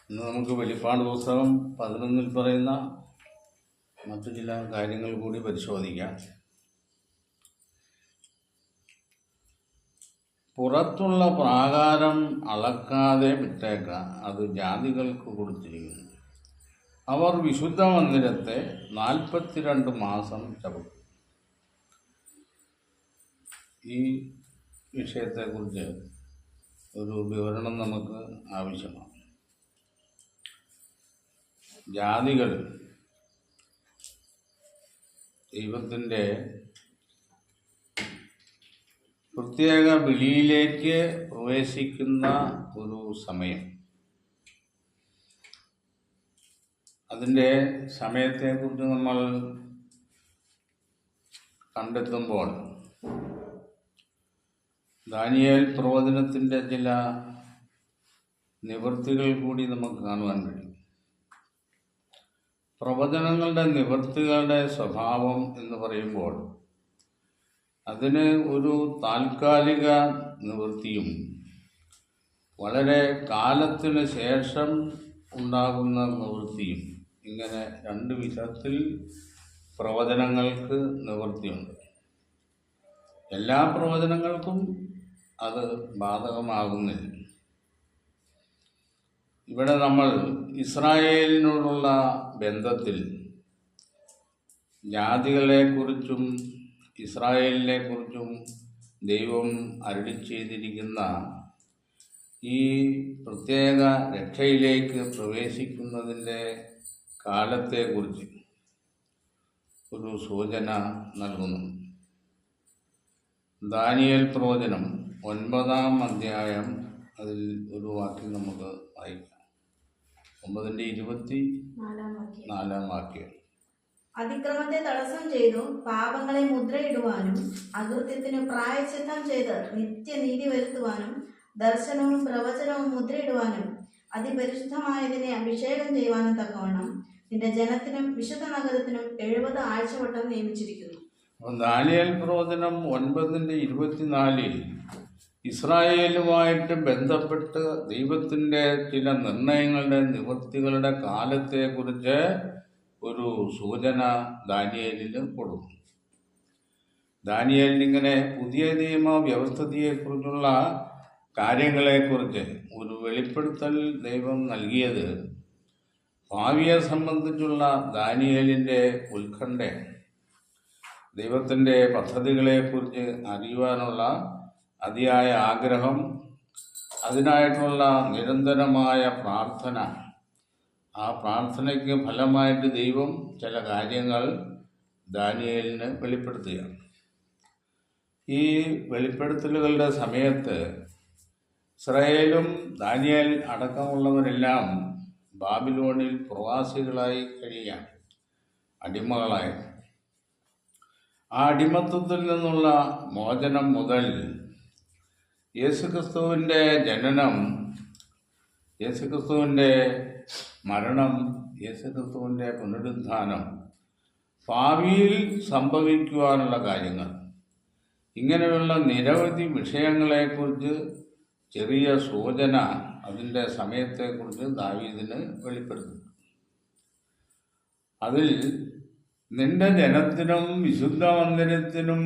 ഇന്ന് നമുക്ക് വെളിപ്പാട് പുസ്തകം 11 പറയുന്ന മറ്റു ചില കാര്യങ്ങൾ കൂടി പരിശോധിക്കാം. പുറത്തുള്ള പ്രാകാരം അളക്കാതെ വിട്ടേക്ക, അത് ജാതികൾക്ക് കൊടുത്തിരിക്കുന്നു. അവർ വിശുദ്ധ മന്ദിരത്തെ 42 മാസം ചവിട്ടും. ഈ വിഷയത്തെക്കുറിച്ച് ഒരു വിവരണം നമുക്ക് ആവശ്യമാണ്. ജാതികൾ ദൈവത്തിൻ്റെ പ്രത്യേക വിളിയിലേക്ക് പ്രവേശിക്കുന്ന ഒരു സമയം. അതിൻ്റെ സമയത്തെക്കുറിച്ച് നമ്മൾ കണ്ടെത്തുമ്പോൾ ദാനിയേൽ പ്രവചനത്തിൻ്റെ ചില നിവൃത്തികൾ കൂടി നമുക്ക് കാണുവാൻ കഴിയും. പ്രവചനങ്ങളുടെ നിവൃത്തികളുടെ സ്വഭാവം എന്ന് പറയുമ്പോൾ അതിന് ഒരു താൽക്കാലിക നിവൃത്തിയും വളരെ കാലത്തിന് ശേഷം ഉണ്ടാകുന്ന നിവൃത്തിയും, ഇങ്ങനെ രണ്ട് വിധത്തിൽ പ്രവചനങ്ങൾക്ക് നിവൃത്തിയുണ്ട്. എല്ലാ പ്രവചനങ്ങൾക്കും അത് ബാധകമാകുന്നില്ല. ഇവിടെ നമ്മൾ ഇസ്രായേലിനോടുള്ള ബന്ധത്തിൽ ജാതികളെക്കുറിച്ചും ഇസ്രായേലിനെക്കുറിച്ചും ദൈവം അരുളി ചെയ്തിരിക്കുന്ന ഈ പ്രത്യേക രക്ഷയിലേക്ക് പ്രവേശിക്കുന്നതിൻ്റെ കാലത്തെക്കുറിച്ച് ഒരു സൂചന നൽകുന്നു. ദാനിയേൽ പ്രവചനം 9-ാം അധ്യായം, അതിൽ ഒരു വാക്യം നമുക്ക് വായിക്കാം. 9:24 വാക്യം. അതിക്രമത്തെ തടസ്സം ചെയ്തു പാപങ്ങളെ മുദ്രയിടുവാനും അകൃത്യത്തിന് പ്രായശ്ചിത്തം ചെയ്ത് നിത്യനീതി വരുത്തുവാനും ദർശനവും പ്രവചനവും മുദ്രയിടുവാനും അതിപരിശുദ്ധമായതിനെ അഭിഷേകം ചെയ്യുവാനും തക്കവണ്ണം നിന്റെ ജനത്തിനും വിശുദ്ധ നഗരത്തിനും 70 ആഴ്ചവട്ടം നിയമിച്ചിരിക്കുന്നു. ദാനിയേൽ പ്രവചനം 9:24 ഇസ്രായേലുമായിട്ട് ബന്ധപ്പെട്ട് ദൈവത്തിൻ്റെ ചില നിർണയങ്ങളുടെ നിവൃത്തികളുടെ കാലത്തെക്കുറിച്ച് ഒരു സൂചന ദാനിയേലിന് കൊടുക്കും. ദാനിയേലിനിങ്ങനെ പുതിയ നിയമ വ്യവസ്ഥിതിയെക്കുറിച്ചുള്ള കാര്യങ്ങളെക്കുറിച്ച് ഒരു വെളിപ്പെടുത്തൽ ദൈവം നൽകിയത് ഭാവിയെ സംബന്ധിച്ചുള്ള ദാനിയേലിൻ്റെ ഉത്കണ്ഠയാണ്. ദൈവത്തിൻ്റെ പദ്ധതികളെക്കുറിച്ച് അറിയുവാനുള്ള അതിയായ ആഗ്രഹം, അതിനായിട്ടുള്ള നിരന്തരമായ പ്രാർത്ഥന, ആ പ്രാർത്ഥനയ്ക്ക് ഫലമായിട്ട് ദൈവം ചില കാര്യങ്ങൾ ദാനിയേലിന് വെളിപ്പെടുത്തുകയാണ്. ഈ വെളിപ്പെടുത്തലുകളുടെ സമയത്ത് ഇസ്രായേലും ദാനിയേൽ അടക്കമുള്ളവരെല്ലാം ബാബിലോണിൽ പ്രവാസികളായി കഴിയുകയാണ്, അടിമകളായി. ആ അടിമത്വത്തിൽ നിന്നുള്ള മോചനം മുതൽ യേശുക്രിസ്തുവിൻ്റെ ജനനം, യേശുക്രിസ്തുവിൻ്റെ മരണം, യേശുക്രിസ്തുവിൻ്റെ പുനരുദ്ധാനം, ഭാവിയിൽ സംഭവിക്കുവാനുള്ള കാര്യങ്ങൾ, ഇങ്ങനെയുള്ള നിരവധി വിഷയങ്ങളെക്കുറിച്ച് ചെറിയ സൂചന അതിൻ്റെ സമയത്തെക്കുറിച്ച് ദാവീദിന് വെളിപ്പെടുത്തുന്നു. അതിൽ നിന്റെ ജനത്തിനും വിശുദ്ധ മന്ദിരത്തിനും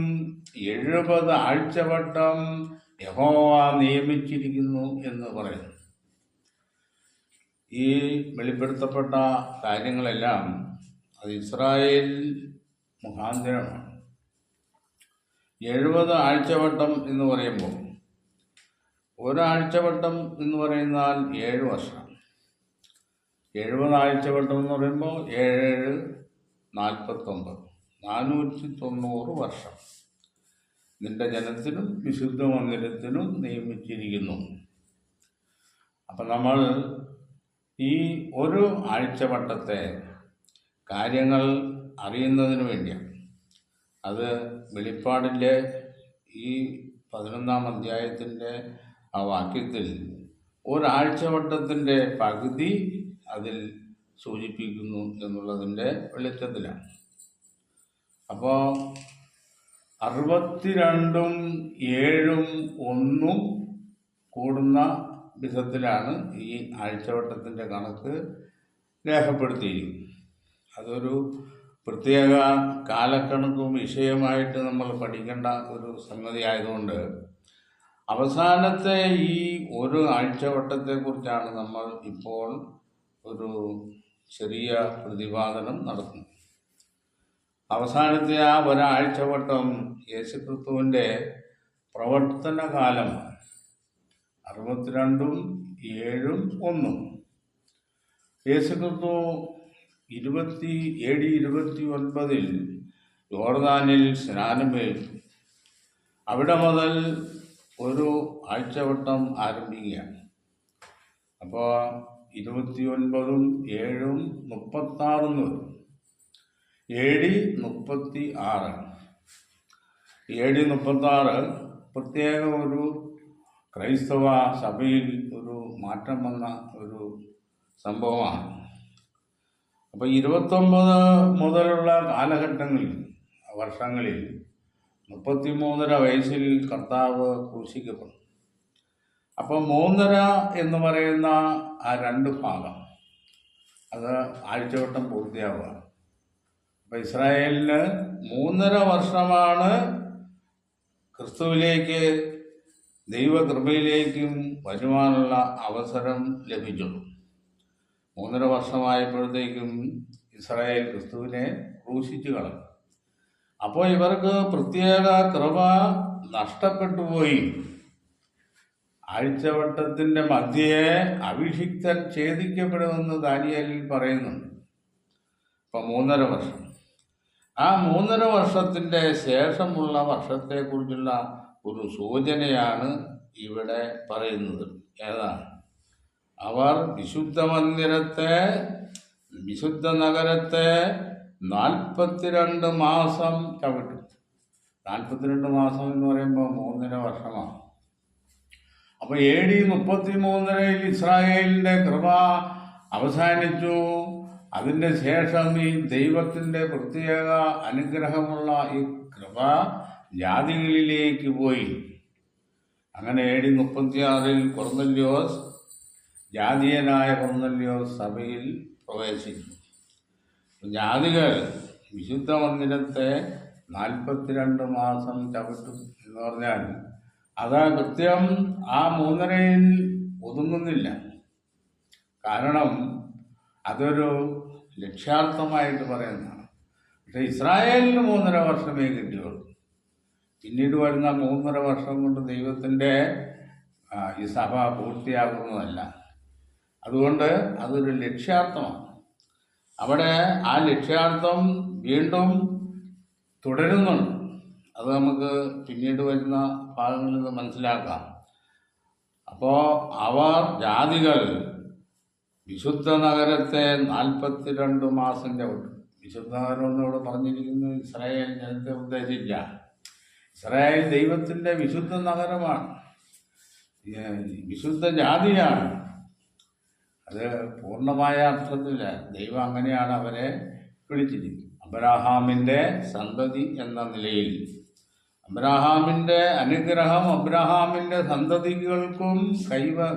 70 ആഴ്ചവട്ടം യഹോവ നിയമിച്ചിരിക്കുന്നു എന്ന് പറയുന്നു. ഈ വെളിപ്പെടുത്തപ്പെട്ട കാര്യങ്ങളെല്ലാം അത് ഇസ്രായേൽ മുഖാന്തരമാണ്. 70 ആഴ്ചവട്ടം എന്ന് പറയുമ്പോൾ ഒരാഴ്ചവട്ടം എന്ന് പറയുന്നാൽ 7 വർഷം. 70 ആഴ്ചവട്ടം എന്ന് പറയുമ്പോൾ 7 49, 490 വർഷം നിന്റെ ജനത്തിനും വിശുദ്ധ മന്ദിരത്തിനും നിയമിച്ചിരിക്കുന്നു. അപ്പം നമ്മൾ ഈ ഒരു ആഴ്ചവട്ടത്തെ കാര്യങ്ങൾ അറിയുന്നതിന് വേണ്ടിയാണ്. അത് വെളിപ്പാടിൻ്റെ ഈ 11-ാം അധ്യായത്തിൻ്റെ ആ വാക്യത്തിൽ ഒരാഴ്ചവട്ടത്തിൻ്റെ പകുതി അതിൽ സൂചിപ്പിക്കുന്നു എന്നുള്ളതിൻ്റെ വെളിച്ചത്തിലാണ്. അപ്പോൾ 62, 7, 1 കൂടുന്ന വിധത്തിലാണ് ഈ ആഴ്ചവട്ടത്തിൻ്റെ കണക്ക് രേഖപ്പെടുത്തിയിരിക്കുന്നത്. അതൊരു പ്രത്യേക കാലക്കണക്കും വിഷയമായിട്ട് നമ്മൾ പഠിക്കേണ്ട ഒരു സംഗതി ആയതുകൊണ്ട് അവസാനത്തെ ഈ ഒരു ആഴ്ചവട്ടത്തെക്കുറിച്ചാണ് നമ്മൾ ഇപ്പോൾ ഒരു ചെറിയ പ്രതിപാദനം നടത്തുന്നത്. അവസാനത്തെ ആ ഒരാഴ്ചവട്ടം യേശുക്രിസ്തുവിൻ്റെ പ്രവർത്തന കാലമാണ്. 62 7 1. യേശുക്രിസ്തു 29 യോർദാനിൽ സ്നാനമേറ്റു. അവിടെ മുതൽ ഒരു ആഴ്ചവട്ടം ആരംഭിക്കുകയാണ്. അപ്പോൾ 29 7 36 വരും. AD 36. AD 36 പ്രത്യേക ഒരു ക്രൈസ്തവ സഭയിൽ ഒരു മാറ്റം വന്ന ഒരു സംഭവമാണ്. അപ്പോൾ 29 മുതലുള്ള കാലഘട്ടങ്ങളിൽ വർഷങ്ങളിൽ 33.5 വയസ്സിൽ കർത്താവ് ക്രൂശിക്കപ്പെടും. അപ്പോൾ 3.5 എന്ന് പറയുന്ന ആ 2 ഭാഗം അത് ആഴ്ചവട്ടം പൂർത്തിയാവുക. അപ്പോൾ ഇസ്രായേലിന് 3.5 വർഷമാണ് ക്രിസ്തുവിലേക്ക് ദൈവകൃപയിലേക്കും വരുവാനുള്ള അവസരം ലഭിച്ചുള്ളൂ. 3.5 വർഷമായപ്പോഴത്തേക്കും ഇസ്രായേൽ ക്രിസ്തുവിനെ ക്രൂശിച്ചു കളഞ്ഞു. അപ്പോൾ ഇവർക്ക് പ്രത്യേക കൃപ നഷ്ടപ്പെട്ടു പോയി. ആഴ്ചവട്ടത്തിൻ്റെ മധ്യേ അഭിഷിക്തൻ ഛേദിക്കപ്പെടുമെന്ന് ദാനിയേലിൽ പറയുന്നുണ്ട്. അപ്പം 3.5 വർഷം. ആ 3.5 വർഷത്തിൻ്റെ ശേഷമുള്ള വർഷത്തെക്കുറിച്ചുള്ള ഒരു സൂചനയാണ് ഇവിടെ പറയുന്നത്. ഏതാണ്? അവർ വിശുദ്ധ നഗരത്തെ 42 മാസം ചവിട്ടും. 42 മാസം എന്ന് പറയുമ്പോൾ 3.5 വർഷമാണ്. അപ്പോൾ AD 33 ഇസ്രായേലിൻ്റെ കൃപ അവസാനിച്ചു. അതിൻ്റെ ശേഷം ഈ ദൈവത്തിൻ്റെ പ്രത്യേക അനുഗ്രഹമുള്ള ഈ കൃപ ജാതികളിലേക്ക് പോയി. അങ്ങനെ AD 36 കൊർന്നല്യോസ്, ജാതീയനായ കൊർന്നല്യോസ് സഭയിൽ പ്രവേശിച്ചു. ജാതികൾ വിശുദ്ധ മന്ദിരത്തെ 42 മാസം ചവിട്ടും എന്ന് പറഞ്ഞാൽ അത് കൃത്യം ആ 3.5-ൽ ഒതുങ്ങുന്നില്ല. കാരണം അതൊരു ലക്ഷ്യാർത്ഥമായിട്ട് പറയുന്നതാണ്. പക്ഷെ ഇസ്രായേലിന് 3.5 വർഷമേ കിട്ടിയുള്ളൂ. പിന്നീട് വരുന്ന 3.5 വർഷം കൊണ്ട് ദൈവത്തിൻ്റെ ഈ സഭ പൂർത്തിയാകുന്നതല്ല. അതുകൊണ്ട് അതൊരു ലക്ഷ്യാർത്ഥമാണ്. അവിടെ ആ ലക്ഷ്യാർത്ഥം വീണ്ടും തുടരുന്നുണ്ട്. അത് നമുക്ക് പിന്നീട് വരുന്ന ഭാഗങ്ങളിൽ നിന്ന് മനസ്സിലാക്കാം. അപ്പോൾ അവർ ജാതികൾ വിശുദ്ധ നഗരത്തെ 42 മാസം ചവിട്ടും. വിശുദ്ധ നഗരം എന്നോട് പറഞ്ഞിരിക്കുന്നത് ഇസ്രായേൽ ജനത്തെ ഉദ്ദേശിച്ച ഇസ്രായേൽ ദൈവത്തിൻ്റെ വിശുദ്ധ നഗരമാണ്, വിശുദ്ധ ജാതിയാണ്. അത് പൂർണ്ണമായ അർത്ഥത്തില്ല. ദൈവം അങ്ങനെയാണ് അവരെ വിളിച്ചിരിക്കുന്നത്. അബ്രഹാമിൻ്റെ സന്തതി എന്ന നിലയിൽ അബ്രഹാമിൻ്റെ അനുഗ്രഹം അബ്രഹാമിൻ്റെ സന്തതികൾക്കും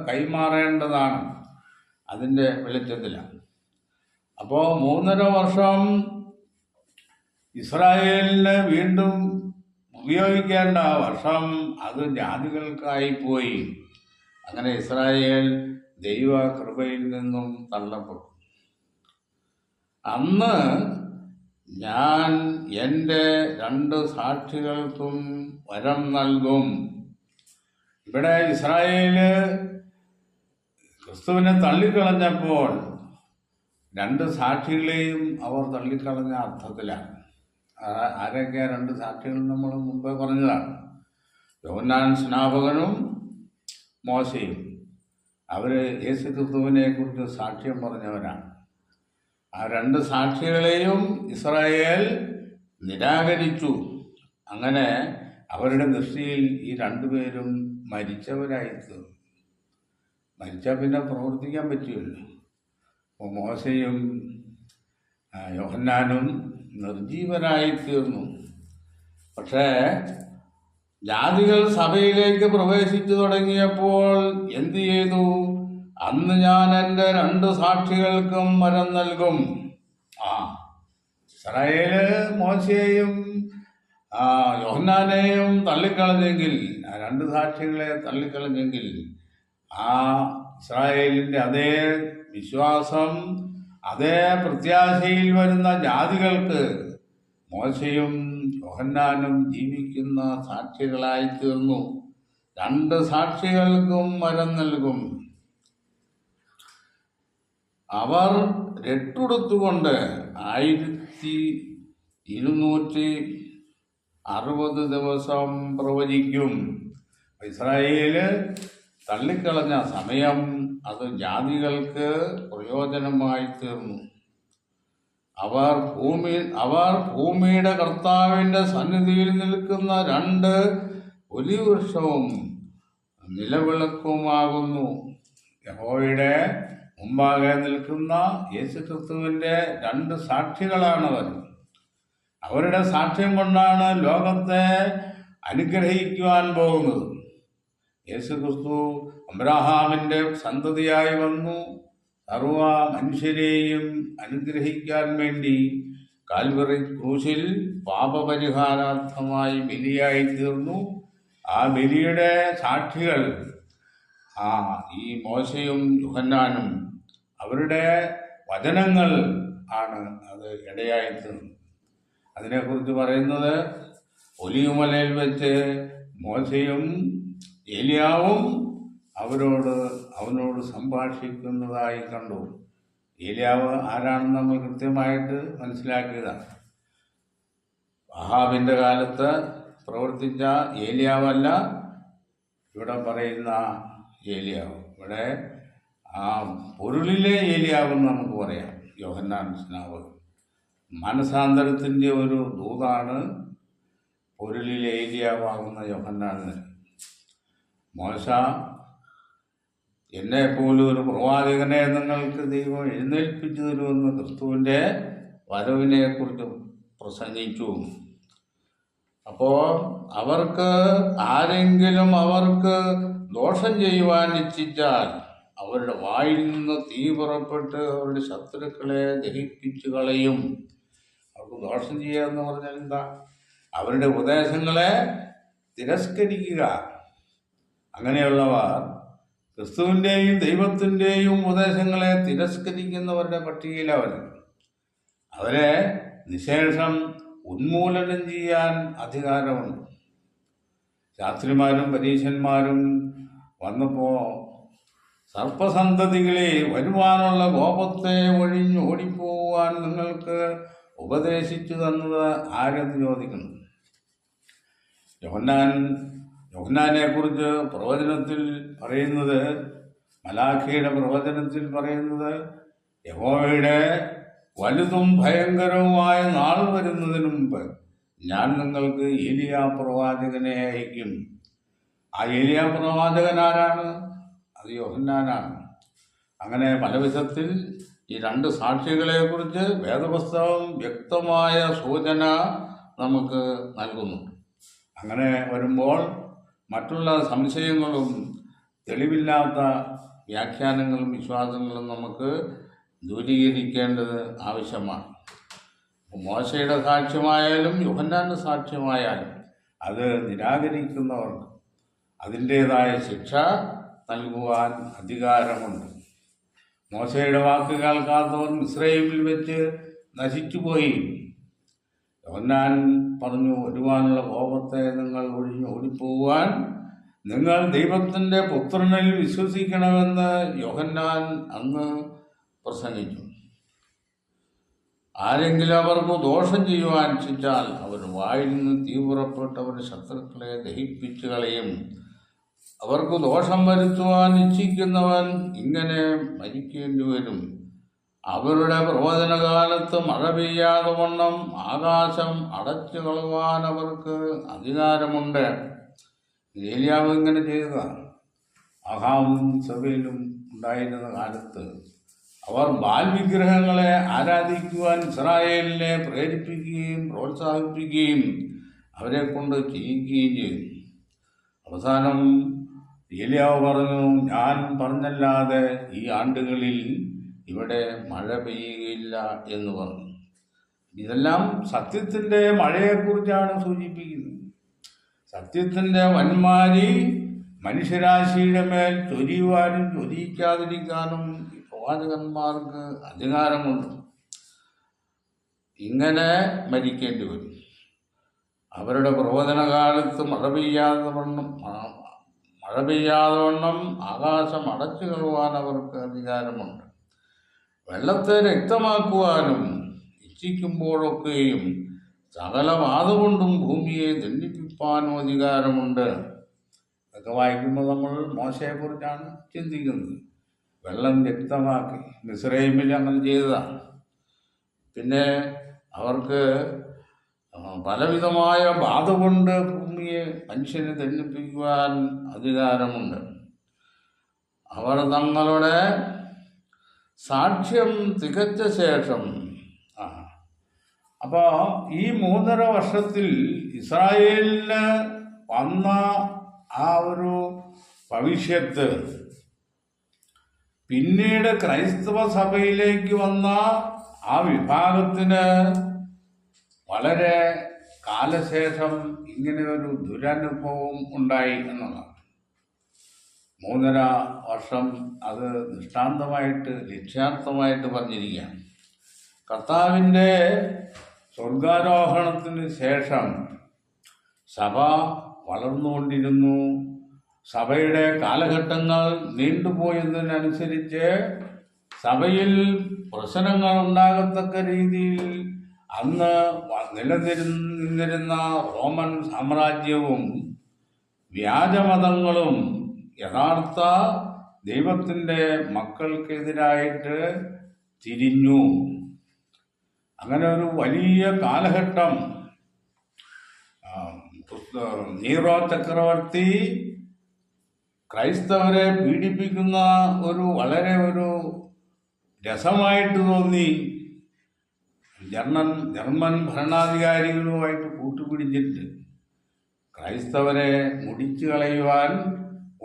കൈമാറേണ്ടതാണ്. അതിൻ്റെ വെളിച്ചത്തിലാണ്. അപ്പോൾ 3.5 വർഷം ഇസ്രായേലിന് വീണ്ടും ഉപയോഗിക്കേണ്ട വർഷം അത് ജാതികൾക്കായി പോയി. അങ്ങനെ ഇസ്രായേൽ ദൈവ കൃപയിൽ നിന്നും തള്ളപ്പെട്ടു. അന്ന് ഞാൻ എൻ്റെ 2 സാക്ഷികൾക്കും വരം നൽകും. ഇവിടെ ഇസ്രായേല് ക്രിസ്തുവിനെ തള്ളിക്കളഞ്ഞപ്പോൾ 2 സാക്ഷികളെയും അവർ തള്ളിക്കളഞ്ഞ അർത്ഥത്തിലാണ്. ആരൊക്കെ 2 സാക്ഷികൾ നമ്മൾ മുമ്പേ പറഞ്ഞതാണ്. യോഹന്നാൻ സ്നാപകനും മോശയും. അവർ യേശു ക്രിസ്തുവിനെ കുറിച്ച് സാക്ഷ്യം പറഞ്ഞവരാണ്. ആ 2 സാക്ഷികളെയും ഇസ്രായേൽ നിരാകരിച്ചു. അങ്ങനെ അവരുടെ ദൃഷ്ടിയിൽ ഈ 2 പേരും മരിച്ചവരായിത്തീർന്നു. മരിച്ചാൽ പിന്നെ പ്രവർത്തിക്കാൻ പറ്റുമല്ലോ. അപ്പോൾ മോശയും യോഹന്നാനും നിർജീവരായിത്തീർന്നു. പക്ഷേ ജാതികൾ സഭയിലേക്ക് പ്രവേശിച്ചു തുടങ്ങിയപ്പോൾ എന്തു ചെയ്തു? അന്ന് ഞാൻ എൻ്റെ 2 സാക്ഷികൾക്കും വരം നൽകും. ഇസ്രായേല് മോശയെയും യോഹന്നാനെയും തള്ളിക്കളഞ്ഞെങ്കിൽ, ആ 2 സാക്ഷികളെ തള്ളിക്കളഞ്ഞെങ്കിൽ, ആ ഇസ്രായേലിൻ്റെ അതേ വിശ്വാസം, അതേ പ്രത്യാശയിൽ വരുന്ന ജാതികൾക്ക് മോശയും യോഹന്നാനും ജീവിക്കുന്ന സാക്ഷികളായി തീർന്നു. 2 സാക്ഷികൾക്കും വരം നൽകും. അവർ രട്ടുടുത്തുകൊണ്ട് 1260 ദിവസം പ്രവചിക്കും. ഇസ്രായേല് തള്ളിക്കളഞ്ഞ സമയം അത് ജാതികൾക്ക് പ്രയോജനമായി തീർന്നു. അവർ ഭൂമിയുടെ കർത്താവിൻ്റെ സന്നിധിയിൽ നിൽക്കുന്ന 2 ഒലിവൃക്ഷവും നിലവിളക്കുമാകുന്നു. യഹോവയുടെ മുമ്പാകെ നിൽക്കുന്ന യേശുക്രിസ്തുവിൻ്റെ 2 സാക്ഷികളാണവർ. അവരുടെ സാക്ഷ്യം കൊണ്ടാണ് ലോകത്തെ അനുഗ്രഹിക്കുവാൻ പോകുന്നത്. യേശുക്രിസ്തു അബ്രാഹാമിൻ്റെ സന്തതിയായി വന്നു സർവ മനുഷ്യരെയും അനുഗ്രഹിക്കാൻ വേണ്ടി കാൽവറി ക്രൂശിൽ പാപപരിഹാരാർത്ഥമായി ബലിയായി തീർന്നു. ആ ബലിയുടെ സാക്ഷികൾ ഈ മോശയും യോഹന്നാനും അവരുടെ വചനങ്ങൾ ആണ് അത് ഇടയായി തീർന്നു. അതിനെക്കുറിച്ച് പറയുന്നത്, ഒലിവുമലയിൽ വെച്ച് മോശയും ഏലിയാവും അവനോട് സംഭാഷിക്കുന്നതായി കണ്ടു. ഏലിയാവ് ആരാണെന്ന് നമ്മൾ കൃത്യമായിട്ട് മനസ്സിലാക്കിയതാണ്. ആഹാബിൻ്റെ കാലത്ത് പ്രവർത്തിച്ച ഏലിയാവല്ല ഇവിടെ പറയുന്ന ഏലിയാവ്. ഇവിടെ ആ പൊരുളിലെ ഏലിയാവെന്ന് നമുക്ക് പറയാം. യോഹന്നാൻ സ്നാപകൻ മനസാന്തരത്തിൻ്റെ ഒരു ദൂതാണ് പൊരുളിലെ ഏലിയാവാകുന്ന യോഹന്നാന്. മോശ, എന്നെപ്പോലും ഒരു പ്രവാചകനെ നിങ്ങൾക്ക് ദൈവം എഴുന്നേൽപ്പിച്ചു തരുമെന്ന് ക്രിസ്തുവിൻ്റെ വരവിനെക്കുറിച്ച് പ്രസംഗിച്ചു. അപ്പോൾ ആരെങ്കിലും അവർക്ക് ദോഷം ചെയ്യുവാൻ ഇച്ഛിച്ചാൽ അവരുടെ വായിൽ നിന്ന് തീ പുറപ്പെട്ട് അവരുടെ ശത്രുക്കളെ ദഹിപ്പിച്ചു കളയും. അവർക്ക് ദോഷം ചെയ്യുക എന്ന് പറഞ്ഞാൽ എന്താ? അവരുടെ ഉപദേശങ്ങളെ തിരസ്കരിക്കുക. അങ്ങനെയുള്ളവർ ക്രിസ്തുവിൻ്റെയും ദൈവത്തിൻ്റെയും ഉപദേശങ്ങളെ തിരസ്കരിക്കുന്നവരുടെ പട്ടികയിലവർ. അവരെ നിശേഷം ഉന്മൂലനം ചെയ്യാൻ അധികാരമുണ്ട്. ശാസ്ത്രിമാരും പരീശന്മാരും വന്നപ്പോൾ സർപ്പസന്തതികളെ വരുവാനുള്ള കോപത്തെ ഓടിപ്പോവാൻ നിങ്ങൾക്ക് ഉപദേശിച്ചു തന്നത് ആരെന്ന് ചോദിക്കുന്നു. യോഹന്നാനെ കുറിച്ച് പ്രവചനത്തിൽ പറയുന്നത്, മലാഖിയുടെ പ്രവചനത്തിൽ പറയുന്നത്, യഹോവയുടെ വലുതും ഭയങ്കരവുമായ നാൾ വരുന്നതിന് മുമ്പ് ഞാൻ നിങ്ങൾക്ക് ഏലിയാ പ്രവാചകനെ അയക്കും. ആ ഏലിയാ പ്രവാചകൻ ആരാണ്? അത് യോഹന്നാനാണ്. അങ്ങനെ പല വിധത്തിൽ ഈ 2 സാക്ഷികളെക്കുറിച്ച് വേദപുസ്തകം വ്യക്തമായ സൂചന നമുക്ക് നൽകുന്നു. അങ്ങനെ വരുമ്പോൾ മറ്റുള്ള സംശയങ്ങളും തെളിവില്ലാത്ത വ്യാഖ്യാനങ്ങളും വിശ്വാസങ്ങളും നമുക്ക് ദൂരീകരിക്കേണ്ടത് ആവശ്യമാണ്. മോശയുടെ സാക്ഷ്യമായാലും യോഹന്നാന്റെ സാക്ഷ്യമായാലും അത് നിരാകരിക്കുന്നവർക്ക് അതിൻ്റേതായ ശിക്ഷ നൽകുവാൻ അധികാരമുണ്ട്. മോശയുടെ വാക്ക് കേൾക്കാത്തവർ മിസ്രയീമിൽ വെച്ച് നശിച്ചുപോയി. യോഹന്നാൻ പറഞ്ഞു, വരുവാനുള്ള കോപത്തെ നിങ്ങൾ ഓടിപ്പോവാൻ നിങ്ങൾ ദൈവത്തിൻ്റെ പുത്രനിൽ വിശ്വസിക്കണമെന്ന് യോഹന്നാൻ അന്ന് പ്രസംഗിച്ചു. ആരെങ്കിലും അവർക്ക് ദോഷം ചെയ്യുവാൻ ഇച്ഛിച്ചാൽ അവർ വായിൽ നിന്ന് തീ പുറപ്പെട്ട് അവരുടെ ശത്രുക്കളെ ദഹിപ്പിച്ചു കളയും. അവർക്ക് ദോഷം വരുത്തുവാൻ ഇച്ഛിക്കുന്നവൻ ഇങ്ങനെ മരിക്കേണ്ടി വരും. അവരുടെ പ്രവചനകാലത്ത് മഴ പെയ്യാതെ വണ്ണം ആകാശം അടച്ചു കളവാൻ അവർക്ക് അധികാരമുണ്ട്. ഏലിയാവ് ഇങ്ങനെ ചെയ്തതാണ്. ആഹാബും സഭയിലും ഉണ്ടായിരുന്ന കാലത്ത് അവർ ബാൽ വിഗ്രഹങ്ങളെ ആരാധിക്കുവാൻ ഇസ്രായേലിനെ പ്രേരിപ്പിക്കുകയും പ്രോത്സാഹിപ്പിക്കുകയും അവരെ കൊണ്ട് ചെയ്യിക്കുകയും ചെയ്തു. അവസാനം ഏലിയാവ് പറഞ്ഞു, ഞാൻ പറഞ്ഞല്ലാതെ ഈ ആണ്ടുകളിൽ ഇവിടെ മഴ പെയ്യുകയില്ല എന്ന് പറഞ്ഞു. ഇതെല്ലാം സത്യത്തിൻ്റെ മഴയെക്കുറിച്ചാണ് സൂചിപ്പിക്കുന്നത്. സത്യത്തിൻ്റെ വന്മാരി മനുഷ്യരാശിയുടെ മേൽ ചൊരിയുവാനും ചൊരിയിക്കാതിരിക്കാനും ഈ പ്രവാചകന്മാർക്ക് അധികാരമുണ്ട്. ഇങ്ങനെ മരിക്കേണ്ടി വരും. അവരുടെ പ്രവചനകാലത്ത് മഴ പെയ്യാതെ വണ്ണം ആകാശം അടച്ചു കളവാൻ അവർക്ക് അധികാരമുണ്ട്. വെള്ളത്തെ രക്തമാക്കുവാനും ഇച്ഛിക്കുമ്പോഴൊക്കെയും സകല വാതുകൊണ്ടും ഭൂമിയെ ദണ്ഡിപ്പിക്കാനും അധികാരമുണ്ട്. ഇതൊക്കെ വായിക്കുമ്പോൾ നമ്മൾ മോശയെക്കുറിച്ചാണ് ചിന്തിക്കുന്നത്. വെള്ളം രക്തമാക്കി മിസ്രൈമിൽ അങ്ങനെ ചെയ്തതാണ്. പിന്നെ അവർക്ക് പലവിധമായ ബാധ കൊണ്ട് ഭൂമിയെ മനുഷ്യനെ ദണ്ഡിപ്പിക്കുവാൻ അധികാരമുണ്ട്. അവർ തങ്ങളുടെ സാക്ഷ്യം തികച്ച ശേഷം അപ്പോൾ ഈ 3.5 വർഷത്തിൽ ഇസ്രായേലിന് വന്ന ആ ഒരു ഭവിഷ്യത്ത് പിന്നീട് ക്രൈസ്തവ സഭയിലേക്ക് വന്ന ആ വിഭാഗത്തിന് വളരെ കാലശേഷം ഇങ്ങനെ ഒരു ദുരനുഭവം ഉണ്ടായി എന്നുള്ളതാണ്. 3.5 വർഷം അത് ദൃഷ്ടാന്തമായിട്ട് ലക്ഷ്യാർത്ഥമായിട്ട് പറഞ്ഞിരിക്കുകയാണ്. കർത്താവിൻ്റെ സ്വർഗാരോഹണത്തിന് ശേഷം സഭ വളർന്നുകൊണ്ടിരുന്നു. സഭയുടെ കാലഘട്ടങ്ങൾ നീണ്ടുപോയതിനനുസരിച്ച് സഭയിൽ പ്രശ്നങ്ങൾ ഉണ്ടാകത്തക്ക രീതിയിൽ അന്ന് നിലനിന്നിരുന്ന റോമൻ സാമ്രാജ്യവും വ്യാജമതങ്ങളും യഥാർത്ഥ ദൈവത്തിൻ്റെ മക്കൾക്കെതിരായിട്ട് തിരിഞ്ഞു. അങ്ങനെ ഒരു വലിയ കാലഘട്ടം നീറോ ചക്രവർത്തി ക്രൈസ്തവരെ പീഡിപ്പിക്കുന്ന വളരെ രസമായിട്ട് തോന്നി. ജർമ്മൻ ഭരണാധികാരികളുമായിട്ട് കൂട്ടുപിടിച്ചിട്ട് ക്രൈസ്തവരെ മുടിച്ചു കളയുവാൻ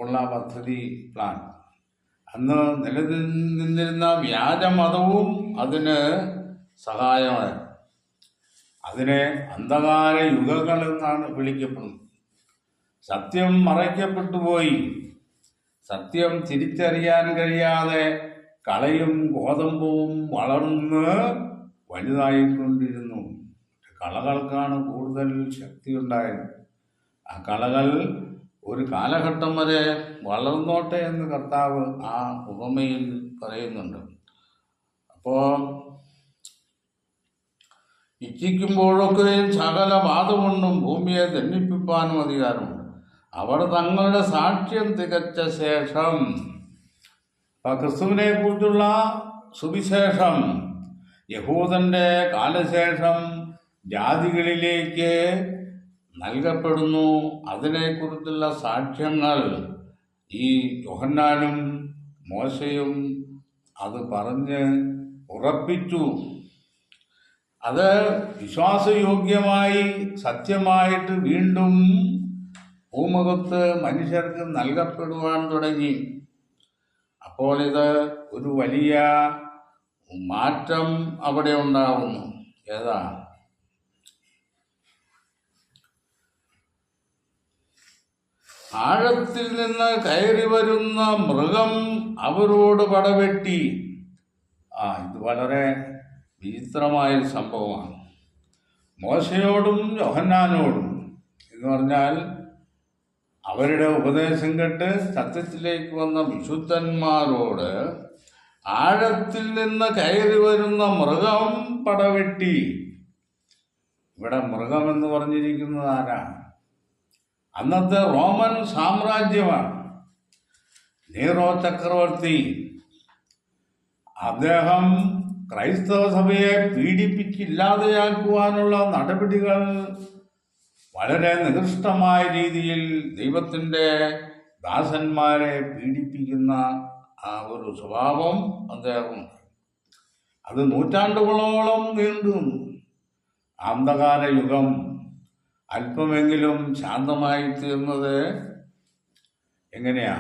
ഉള്ള പദ്ധതി പ്ലാൻ. അന്ന് നിലനിന്നിരുന്ന വ്യാജമതവും അതിന് സഹായമായി. അതിനെ അന്ധകാര യുഗങ്ങൾ എന്നാണ് വിളിക്കപ്പെടുന്നത്. സത്യം മറയ്ക്കപ്പെട്ടു പോയി. സത്യം തിരിച്ചറിയാൻ കഴിയാതെ കളയും ഗോതമ്പും വളർന്ന് വലുതായിക്കൊണ്ടിരുന്നു. കളകൾക്കാണ് കൂടുതൽ ശക്തിയുണ്ടായത്. ആ കളകൾ ഒരു കാലഘട്ടം വരെ വളർന്നോട്ടെ എന്ന് കർത്താവ് ആ ഉപമയിൽ പറയുന്നുണ്ട്. അപ്പോൾ ഇച്ഛിക്കുമ്പോഴൊക്കെയും സകല വാതുകൊണ്ടും ഭൂമിയെ ദണ്ഡിപ്പിക്കാനും അധികാരമുണ്ട്. അവർ തങ്ങളുടെ സാക്ഷ്യം തികച്ച ശേഷം ക്രിസ്തുവിനെ കുറിച്ചുള്ള സുവിശേഷം യഹൂദന്റെ കാലശേഷം ജാതികളിലേക്ക് നൽകപ്പെടുന്നു. അതിനെക്കുറിച്ചുള്ള സാക്ഷ്യങ്ങൾ ഈ യോഹന്നാനും മോശയും അത് പറഞ്ഞ് ഉറപ്പിച്ചു. അത് വിശ്വാസയോഗ്യമായി സത്യമായിട്ട് വീണ്ടും ഭൂമുഖത്ത് മനുഷ്യർക്ക് നൽകപ്പെടുവാൻ തുടങ്ങി. അപ്പോൾ ഇത് ഒരു വലിയ മാറ്റം അവിടെ ഉണ്ടാവുന്നു. ഏതാ? ആഴത്തിൽ നിന്ന് കയറി വരുന്ന മൃഗം അവരോട് പടവെട്ടി. ഇത് വളരെ വിചിത്രമായൊരു സംഭവമാണ്. മോശയോടും യോഹന്നാനോടും എന്ന് പറഞ്ഞാൽ അവരുടെ ഉപദേശം കേട്ട് സത്യത്തിലേക്ക് വന്ന വിശുദ്ധന്മാരോട് ആഴത്തിൽ നിന്ന് കയറി വരുന്ന മൃഗം പടവെട്ടി. ഇവിടെ മൃഗമെന്ന് പറഞ്ഞിരിക്കുന്നത് ആരാണ്? അന്നത്തെ റോമൻ സാമ്രാജ്യമാണ്. നീറോ ചക്രവർത്തി. അദ്ദേഹം ക്രൈസ്തവ സഭയെ പീഡിപ്പിച്ചില്ലാതെയാക്കുവാനുള്ള നടപടികൾ വളരെ നികൃഷ്ടമായ രീതിയിൽ ദൈവത്തിൻ്റെ ദാസന്മാരെ പീഡിപ്പിക്കുന്ന ആ ഒരു സ്വഭാവം അദ്ദേഹമുണ്ട്. അത് നൂറ്റാണ്ടുകളോളം നീണ്ടു നിന്നു. അന്ധകാര യുഗം അല്പമെങ്കിലും ശാന്തമായി തീർന്നത് എങ്ങനെയാ?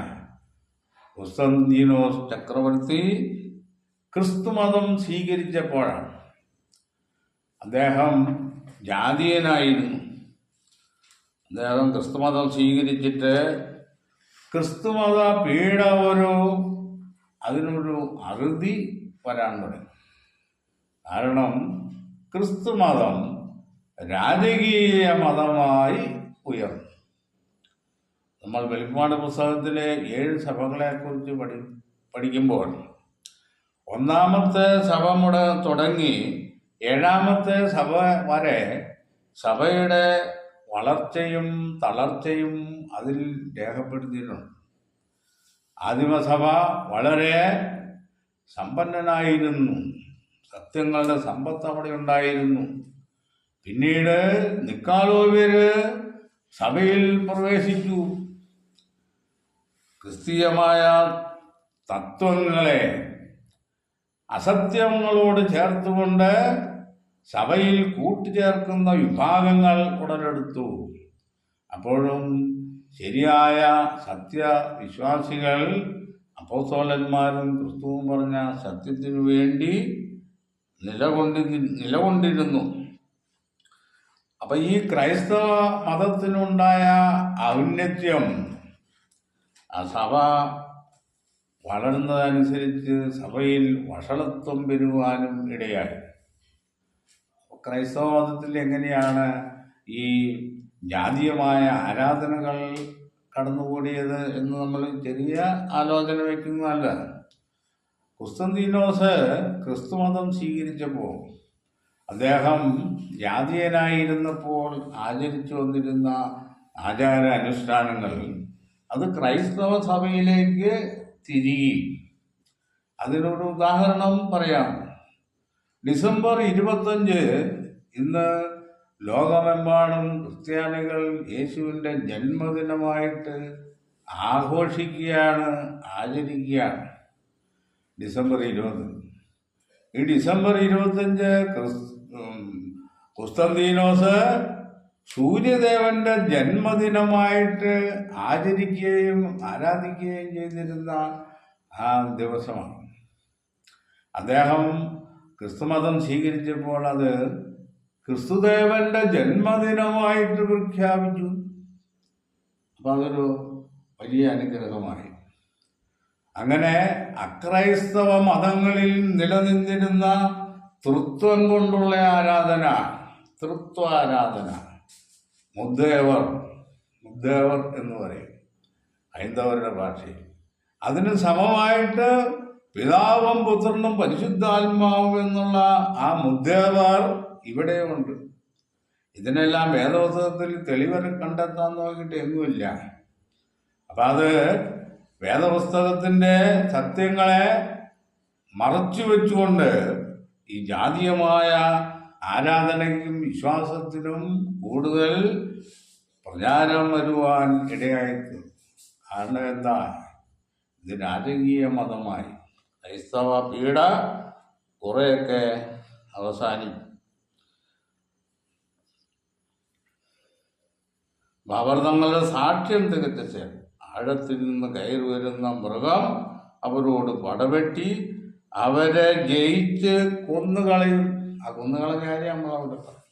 കുസ്തന്തീനോസ് ചക്രവർത്തി ക്രിസ്തുമതം സ്വീകരിച്ചപ്പോഴാണ്. അദ്ദേഹം ജാതീയനായിരുന്നു. അദ്ദേഹം ക്രിസ്തുമതം സ്വീകരിച്ചിട്ട് ക്രിസ്തുമത പീഡ അതിനൊരു അറുതി വരാൻ തുടങ്ങി. കാരണം ക്രിസ്തുമതം രാജകീയ മതമായി ഉയർന്നു. നമ്മൾ വെളിപ്പാട് പുസ്തകത്തിലെ 7 സഭകളെക്കുറിച്ച് പഠിക്കുമ്പോൾ ഒന്നാമത്തെ സഭ തുടങ്ങി 7ാമത്തെ സഭ വരെ സഭയുടെ വളർച്ചയും തളർച്ചയും അതിൽ രേഖപ്പെടുത്തിയിട്ടുണ്ട്. ആദിമസഭ വളരെ സമ്പന്നനായിരുന്നു, സത്യങ്ങളുടെ സമ്പത്ത് അവിടെ ഉണ്ടായിരുന്നു. പിന്നീട് നിക്കാളോവ്യര് സഭയിൽ പ്രവേശിച്ചു. ക്രിസ്തീയമായ തത്വങ്ങളെ അസത്യങ്ങളോട് ചേർത്തുകൊണ്ട് സഭയിൽ കൂട്ടിച്ചേർക്കുന്ന വിഭാഗങ്ങൾ ഉടലെടുത്തു. അപ്പോഴും ശരിയായ സത്യവിശ്വാസികൾ അപ്പോസ്തലന്മാരും ക്രിസ്തുവും പറഞ്ഞ സത്യത്തിനു വേണ്ടി നിലകൊണ്ടിരുന്നു. അപ്പൊ ഈ ക്രൈസ്തവ മതത്തിനുണ്ടായ ഔന്നത്യം ആ സഭ വളരുന്നതനുസരിച്ച് സഭയിൽ വഷളത്വം പെരുവാനും ഇടയായി. ക്രൈസ്തവ മതത്തിൽ എങ്ങനെയാണ് ഈ ജാതീയമായ ആരാധനകൾ കടന്നുകൂടിയത് എന്ന് നമ്മൾ ചെറിയ ആലോചന വയ്ക്കുന്നതല്ല. കുസ്തന്തീനോസ് ക്രിസ്തുമതം സ്വീകരിച്ചപ്പോൾ അദ്ദേഹം ജാതീയനായിരുന്നപ്പോൾ ആചരിച്ചു വന്നിരുന്ന ആചാര അനുഷ്ഠാനങ്ങൾ അത് ക്രൈസ്തവ സഭയിലേക്ക് തിരികെ. അതിനൊരു ഉദാഹരണം പറയാം. ഡിസംബർ 25 ഇന്ന് ലോകമെമ്പാടും ക്രിസ്ത്യാനികൾ യേശുവിൻ്റെ ജന്മദിനമായിട്ട് ആഘോഷിക്കുകയാണ്, ആചരിക്കുകയാണ്. ഡിസംബർ 20. ഈ ഡിസംബർ 25 കുസ്തന്തീനോസ് സൂര്യദേവന്റെ ജന്മദിനമായിട്ട് ആചരിക്കുകയും ആരാധിക്കുകയും ചെയ്തിരുന്ന ആ ദിവസമാണ്. അദ്ദേഹം ക്രിസ്തുമതം സ്വീകരിച്ചപ്പോൾ അത് ക്രിസ്തുദേവന്റെ ജന്മദിനമായിട്ട് പ്രഖ്യാപിച്ചു. അപ്പം അതൊരു വലിയ അനുഗ്രഹമായി. അങ്ങനെ അക്രൈസ്തവ മതങ്ങളിൽ നിലനിന്നിരുന്ന തൃത്വം കൊണ്ടുള്ള ആരാധന, തൃത്വാരാധന, മുദ്ദേവർ എന്ന് പറയും ഹൈന്ദവരുടെ ഭാഷയിൽ. അതിന് സമമായിട്ട് പിതാവും പുത്രനും പരിശുദ്ധാത്മാവും എന്നുള്ള ആ മുദ്ദേവർ ഇവിടെയുണ്ട്. ഇതിനെല്ലാം വേദപുസ്തകത്തിൽ തെളിവ് കണ്ടെത്താൻ നോക്കിയിട്ട് എങ്ങുമില്ല. അപ്പം അത് വേദപുസ്തകത്തിൻ്റെ സത്യങ്ങളെ മറച്ചു വെച്ചുകൊണ്ട് ഈ ജാതീയമായ ആരാധനയ്ക്കും വിശ്വാസത്തിനും കൂടുതൽ പ്രചാരം വരുവാൻ ഇടയായിത്തീർന്നു. കാരണം എന്താ? ഇത് രാജകീയ മതമായി. ക്രൈസ്തവ പീഡ കുറേയൊക്കെ അവസാനിക്കും. അവർ തങ്ങളുടെ സാക്ഷ്യം തികച്ച ആഴത്തിൽ നിന്ന് കയറി വരുന്ന മൃഗം അവരോട് പടവെട്ടി അവരെ ജയിച്ച് കൊന്നുകളയും. ആ കൊന്നുകളഞ്ഞ കാര്യം നമ്മളവിടെ പറയും.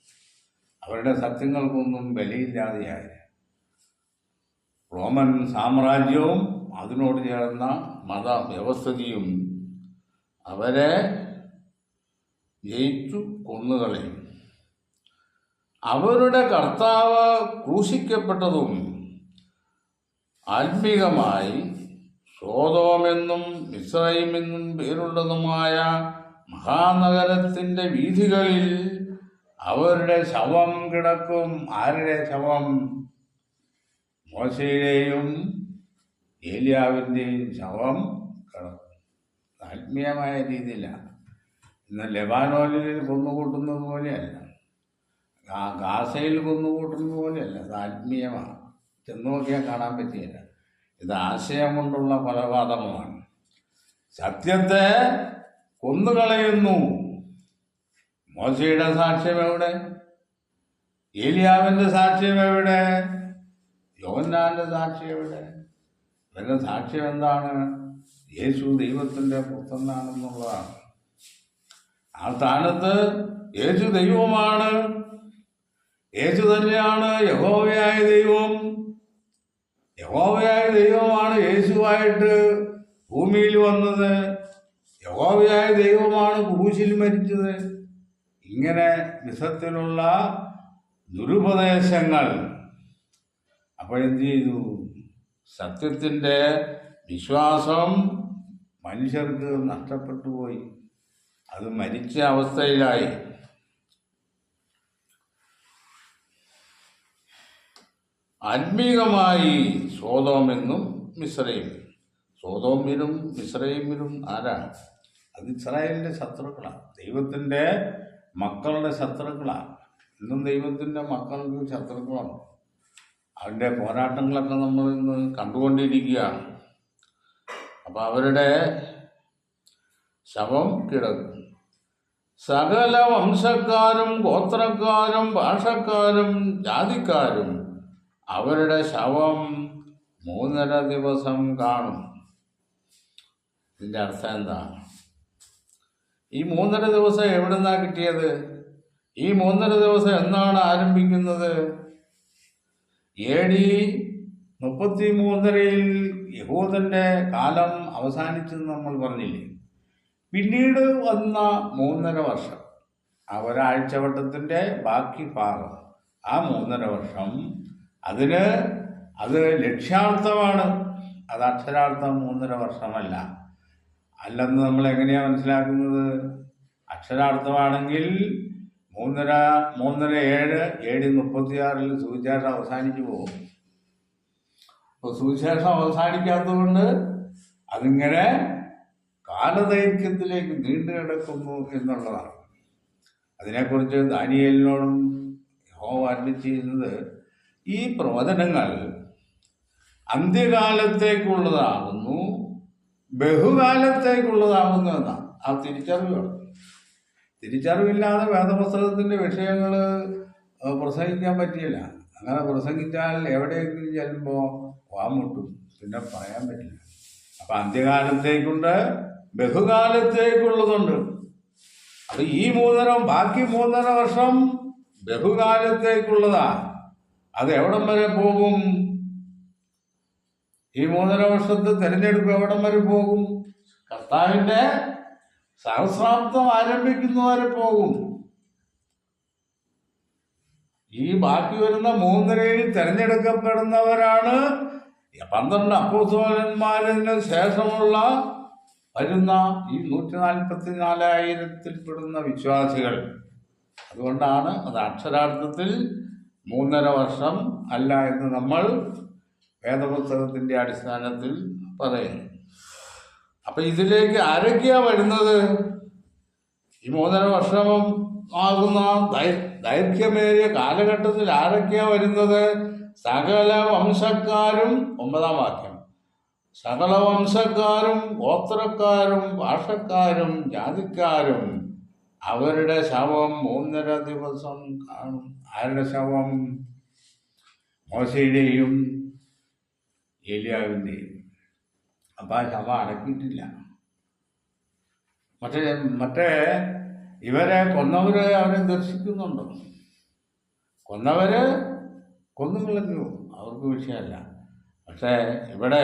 അവരുടെ സത്യങ്ങൾക്കൊന്നും ബലയില്ലാതെയായി. റോമൻ സാമ്രാജ്യവും അതിനോട് ചേർന്ന മതവ്യവസ്ഥിതിയും അവരെ ജയിച്ചു കൊന്നുകളയും. അവരുടെ കർത്താവ് ക്രൂശിക്കപ്പെട്ടതും ആത്മീകമായി സോദോമെന്നും മിസ്രയീമെന്നും പേരുള്ളതുമായ മഹാനഗരത്തിൻ്റെ വീഥികളിൽ അവരുടെ ശവം കിടക്കും. ആരുടെ ശവം? മോശയുടെയും ഏലിയാവിൻ്റെയും ശവം കിടക്കും. ആത്മീയമായ രീതിയിലാണ്. ഇന്ന് ലെബാനോനിൽ കൊന്നുകൂട്ടുന്നത് പോലെയല്ല, ഗാസയിൽ കൊന്നുകൂട്ടുന്നത് പോലെയല്ല. അത് ആത്മീയമാണ്. ചെന്ന് നോക്കിയാൽ കാണാൻ പറ്റിയില്ല. ഇത് ആശയം കൊണ്ടുള്ള കൊലപാതകമാണ്. സത്യത്തെ കൊന്നുകളയുന്നു. മോശയുടെ സാക്ഷ്യം എവിടെ? ഏലിയാവിൻ്റെ സാക്ഷ്യം എവിടെ? യോഹന്നാന്റെ സാക്ഷ്യം എവിടെ? അതിൻ്റെ സാക്ഷ്യം എന്താണ്? യേശു ദൈവത്തിൻ്റെ പുത്രനാണെന്നുള്ളതാണ്. ആ സ്ഥാനത്ത് യേശു ദൈവമാണ്. യേശു തന്നെയാണ് യഹോവയായ ദൈവം. യഹോവയായ ദൈവമാണ് യേശുവായിട്ട് ഭൂമിയിൽ വന്നത്. യഹോവയായ ദൈവമാണ് ക്രൂശിൽ മരിച്ചത്. ഇങ്ങനെ വിധത്തിലുള്ള ദുരുപദേശങ്ങൾ. അപ്പോഴെന്ത് ചെയ്തു? സത്യത്തിൻ്റെ വിശ്വാസം മനുഷ്യർക്ക് നഷ്ടപ്പെട്ടു പോയി. അത് മരിച്ച അവസ്ഥയിലായി. ആത്മീകമായി സോതോമെന്നും മിസ്രയീം. സോതോമിലും മിസ്രയീമിലും ആരാണ്? അത് ഇസ്രായേലിൻ്റെ ശത്രുക്കളാണ്, ദൈവത്തിൻ്റെ മക്കളുടെ ശത്രുക്കളാണ്. ഇന്നും ദൈവത്തിൻ്റെ മക്കൾക്ക് ശത്രുക്കളാണ്. അതിൻ്റെ പോരാട്ടങ്ങളൊക്കെ നമ്മൾ ഇന്ന് കണ്ടുകൊണ്ടിരിക്കുകയാണ്. അപ്പം അവരുടെ ശവം കിടക്കും. സകല വംശക്കാരും ഗോത്രക്കാരും ഭാഷക്കാരും ജാതിക്കാരും അവരുടെ ശവം 3.5 ദിവസം കാണും. ഇതിൻ്റെ അർത്ഥം എന്താണ്? ഈ 3.5 ദിവസം എവിടെ നിന്നാണ് കിട്ടിയത്? ഈ 3.5 ദിവസം എന്നാണ് ആരംഭിക്കുന്നത്? AD 33 യഹൂദൻ്റെ കാലം അവസാനിച്ചെന്ന് നമ്മൾ പറഞ്ഞില്ലേ? പിന്നീട് വന്ന 3.5 വർഷം, ആ ഒരാഴ്ചവട്ടത്തിൻ്റെ ബാക്കി ഭാഗം, ആ 3.5 വർഷം അത് ലക്ഷ്യാർത്ഥമാണ്. അത് അക്ഷരാർത്ഥം 3.5 വർഷമല്ല. അല്ലെന്ന് നമ്മൾ എങ്ങനെയാണ് മനസ്സിലാക്കുന്നത്? അക്ഷരാർത്ഥമാണെങ്കിൽ 3.5 7 AD 36 സുവിശേഷം അവസാനിച്ചു പോകും. അപ്പോൾ സുവിശേഷം അവസാനിക്കാത്തതുകൊണ്ട് അതിങ്ങനെ കാലദൈർഘ്യത്തിലേക്ക് നീണ്ടു കിടക്കുന്നു എന്നുള്ളതാണ്. അതിനെക്കുറിച്ച് ദാനിയേലിനോടും യഹോവ അരുളിച്ചെയ്യുന്നത്, ഈ പ്രവചനങ്ങൾ അന്ത്യകാലത്തേക്കുള്ളതാകുന്നു, ബഹുകാലത്തേക്കുള്ളതാകുന്നു എന്നാണ്. ആ തിരിച്ചറിവാണ്. തിരിച്ചറിവില്ലാതെ വേദപുസ്തകത്തിൻ്റെ വിഷയങ്ങൾ പ്രസംഗിക്കാൻ പറ്റിയില്ല. അങ്ങനെ പ്രസംഗിച്ചാൽ എവിടെയെങ്കിലും ചെല്ലുമ്പോൾ വാമുട്ടും, പിന്നെ പറയാൻ പറ്റില്ല. അപ്പം അന്ത്യകാലത്തേക്കുണ്ട്, ബഹുകാലത്തേക്കുള്ളതുണ്ട്. അപ്പം ഈ ബാക്കി 3.5 വർഷം ബഹുകാലത്തേക്കുള്ളതാ. അത് എവിടം വരെ പോകും? ഈ 3.5 വർഷത്തെ തിരഞ്ഞെടുപ്പ് എവിടം വരെ പോകും? കർത്താവിൻ്റെ സഹസ്രാബ്ദം ആരംഭിക്കുന്നവരെ പോകും. ഈ ബാക്കി വരുന്ന 3.5 തിരഞ്ഞെടുക്കപ്പെടുന്നവരാണ് 12 അപ്പോസ്തലന്മാരിന് ശേഷമുള്ള വരുന്ന ഈ 144,000-ൽ പെടുന്ന വിശ്വാസികൾ. അതുകൊണ്ടാണ് അത് അക്ഷരാർത്ഥത്തിൽ 3.5 വർഷം അല്ല എന്ന് നമ്മൾ വേദപുസ്തകത്തിൻ്റെ അടിസ്ഥാനത്തിൽ പറയുന്നു. അപ്പം ഇതിലേക്ക് ആരൊക്കെയാണ് വരുന്നത്? ഈ 3.5 വർഷം ആകുന്ന ദൈർഘ്യമേറിയ കാലഘട്ടത്തിൽ ആരൊക്കെയാണ് വരുന്നത്? സകല വംശക്കാരും, 9-ാം വാക്യം, സകല വംശക്കാരും ഗോത്രക്കാരും ഭാഷക്കാരും ജാതിക്കാരും അവരുടെ ശവം 3.5 ദിവസം കാണും. ആരുടെ ശവം? മോശയുടെയും ഏലിയാവിൻ്റെയും. അപ്പം ആ ശവം അടക്കിയിട്ടില്ല. മറ്റേ ഇവരെ കൊന്നവര് അവരെ ദർശിക്കുന്നുണ്ടോ? കൊന്നവര് കൊന്നുകളഞ്ഞു, അവർക്ക് വിഷയമല്ല. പക്ഷേ ഇവിടെ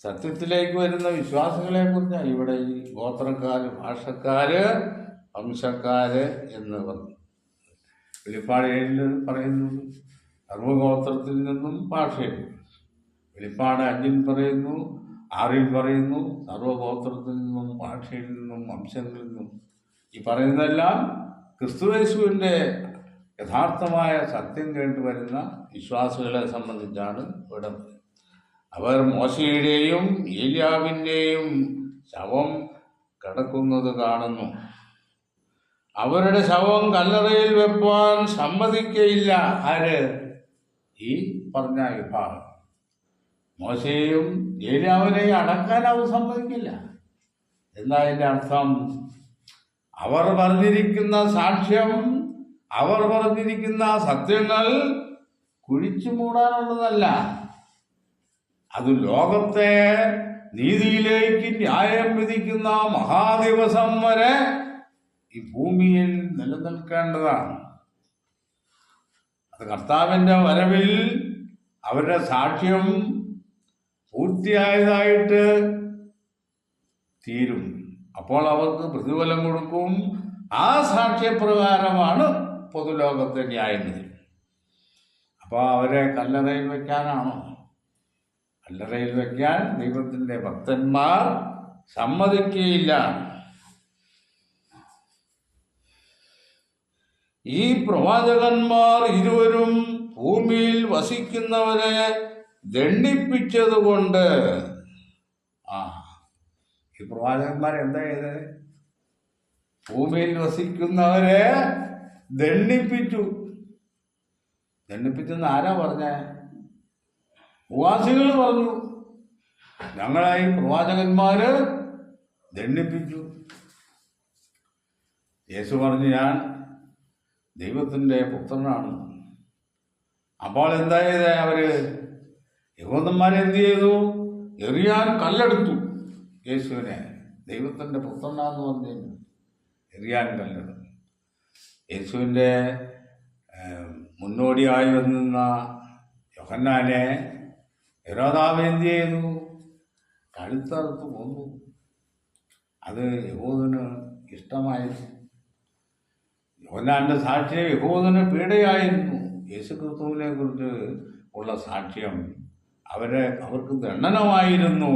സത്യത്തിലേക്ക് വരുന്ന വിശ്വാസികളെ കുറിച്ചാണ് ഇവിടെ ഈ ഗോത്രക്കാര്, ഭാഷക്കാര്, വംശക്കാര് എന്ന് പറഞ്ഞു. വെളിപ്പാട് 7 പറയുന്നത് സർവഗോത്രത്തിൽ നിന്നും ഭാഷയിൽ. വെളിപ്പാട് 5 പറയുന്നു, 6 പറയുന്നു സർവഗോത്രത്തിൽ നിന്നും ഭാഷയിൽ നിന്നും വംശങ്ങളിൽ നിന്നും. ഈ പറയുന്നതെല്ലാം ക്രിസ്തുയേശുവിൻ്റെ യഥാർത്ഥമായ സത്യം കേട്ട് വരുന്ന വിശ്വാസികളെ സംബന്ധിച്ചാണ് ഇവിടെ. അവർ മോശയുടെയും ഏലിയാവിൻ്റെയും ശവം കിടക്കുന്നത് കാണുന്നു. അവരുടെ ശവം കല്ലറയിൽ വെപ്പാൻ സമ്മതിക്കയില്ല. ആര്? ഈ പറഞ്ഞ വിഭാഗം. മോശയെയും ഏലിയാവിനെയും അടക്കാൻ അവർ സമ്മതിക്കില്ല. എന്താ അതിൻ്റെ അർത്ഥം? അവർ പറഞ്ഞിരിക്കുന്ന സാക്ഷ്യം, അവർ പറഞ്ഞിരിക്കുന്ന സത്യങ്ങൾ കുഴിച്ചു മൂടാനുള്ളതല്ല. അത് ലോകത്തെ നീതിയിലേക്ക് ന്യായം വിധിക്കുന്ന മഹാദിവസം വരെ ഈ ഭൂമിയിൽ നിലനിൽക്കേണ്ടതാണ്. അത് കർത്താവിൻ്റെ വരവിൽ അവരുടെ സാക്ഷ്യം പൂർത്തിയായതായിട്ട് തീരും. അപ്പോൾ അവർക്ക് പ്രതിഫലം കൊടുക്കും. ആ സാക്ഷ്യപ്രകാരമാണ് പൊതുലോകത്തെ ന്യായം വിധി. അപ്പോൾ അവരെ കല്ലറയിൽ വയ്ക്കാനാണോ? കല്ലറയിൽ വയ്ക്കാൻ ദൈവത്തിൻ്റെ ഭക്തന്മാർ സമ്മതിക്കുകയില്ല. ഈ പ്രവാചകന്മാർ ഇരുവരും ഭൂമിയിൽ വസിക്കുന്നവരെ ദണ്ഡിപ്പിച്ചതുകൊണ്ട് ഈ പ്രവാചകന്മാർ എന്താ ചെയ്തത്? ഭൂമിയിൽ വസിക്കുന്നവരെ ദണ്ഡിപ്പിച്ചു. ദണ്ഡിപ്പിച്ചെന്ന് ആരാ പറഞ്ഞേ? ഭൂവാസികൾ പറഞ്ഞു. ഞങ്ങളെ ഈ പ്രവാചകന്മാര് ദണ്ഡിപ്പിച്ചു. യേശു പറഞ്ഞു, ഞാൻ ദൈവത്തിൻ്റെ പുത്രനാണ്. അപ്പോൾ എന്താ ചെയ്തേ? അവര് യഹൂദന്മാരെന്ത് ചെയ്തു? എറിയാൻ കല്ലെടുത്തു. യേശുവിനെ ദൈവത്തിൻ്റെ പുത്രനാന്ന് പറഞ്ഞു എറിയാൻ കല്ലെടുത്തു. യേശുവിൻ്റെ മുന്നോടിയായി വന്നിരുന്ന യോഹന്നാനെ ഹെരോദാവ് എന്ത് ചെയ്തു? കഴുത്തറുത്ത് കൊന്നു. അത് യഹൂദന് ഇഷ്ടമായി. യോഹന്നാന്റെ സാക്ഷ്യം യഹൂദന് പീഡയായിരുന്നു. യേശുക്രിസ്തുവിനെ കുറിച്ച് ഉള്ള സാക്ഷ്യം അവർക്ക് ദണ്ഡനമായിരുന്നു.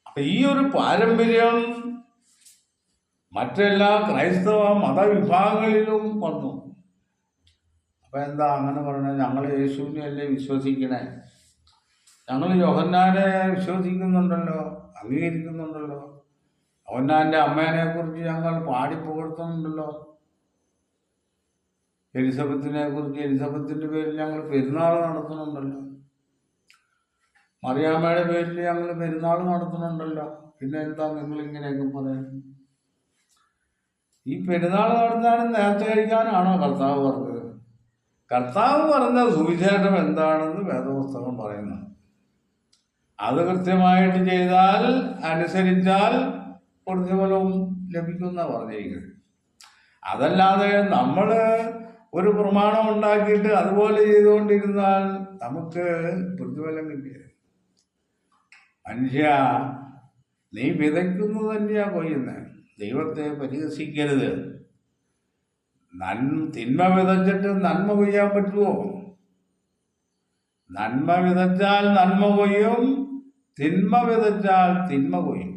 അപ്പൊ ഈ ഒരു പാരമ്പര്യം മറ്റെല്ലാ ക്രൈസ്തവ മതവിഭാഗങ്ങളിലും വന്നു. അപ്പൊ എന്താ അങ്ങനെ പറഞ്ഞത്? ഞങ്ങൾ യേശുവിനെ അല്ലേ വിശ്വസിക്കണേ, ഞങ്ങൾ യോഹന്നാനെ വിശ്വസിക്കുന്നുണ്ടല്ലോ, അംഗീകരിക്കുന്നുണ്ടല്ലോ, യോഹന്നാന്റെ അമ്മേനെ കുറിച്ച് ഞങ്ങൾ പാടിപ്പുകഴ്ത്തുന്നുണ്ടല്ലോ, എലിസബത്തിനെ കുറിച്ച് എലിസബത്തിന്റെ പേരിൽ ഞങ്ങൾ പെരുന്നാൾ നടത്തുന്നുണ്ടല്ലോ, മറിയാമ്മയുടെ പേരിൽ ഞങ്ങൾ പെരുന്നാൾ നടത്തുന്നുണ്ടല്ലോ. പിന്നെ എന്താ നിങ്ങൾ ഇങ്ങനെയൊക്കെ പറയുന്നത്? ഈ പെരുന്നാൾ നടത്താനും നേരത്തെ കഴിക്കാനാണോ കർത്താവ് പറഞ്ഞത്? കർത്താവ് പറഞ്ഞ സുവിശേഷം എന്താണെന്ന് വേദപുസ്തകം പറയുന്നു. അത് കൃത്യമായിട്ട് ചെയ്താൽ, അനുസരിച്ചാൽ പ്രതിഫലം ലഭിക്കുന്ന പറഞ്ഞിരിക്കുന്നത്. അതല്ലാതെ നമ്മൾ ഒരു പ്രമാണം ഉണ്ടാക്കിയിട്ട് അതുപോലെ ചെയ്തുകൊണ്ടിരുന്നാൽ നമുക്ക് പ്രതിഫലം കിട്ടിയത്. മനുഷ്യ, നീ വിതയ്ക്കുന്നത് തന്നെയാ കൊയ്യുന്നത്. ദൈവത്തെ പരിഹസിക്കരുത്. തിന്മ വിതച്ചിട്ട് നന്മ കൊയ്യാൻ പറ്റുമോ? നന്മ വിതച്ചാൽ നന്മ കൊയ്യും, തിന്മ വിതച്ചാൽ തിന്മ കൊയ്യും.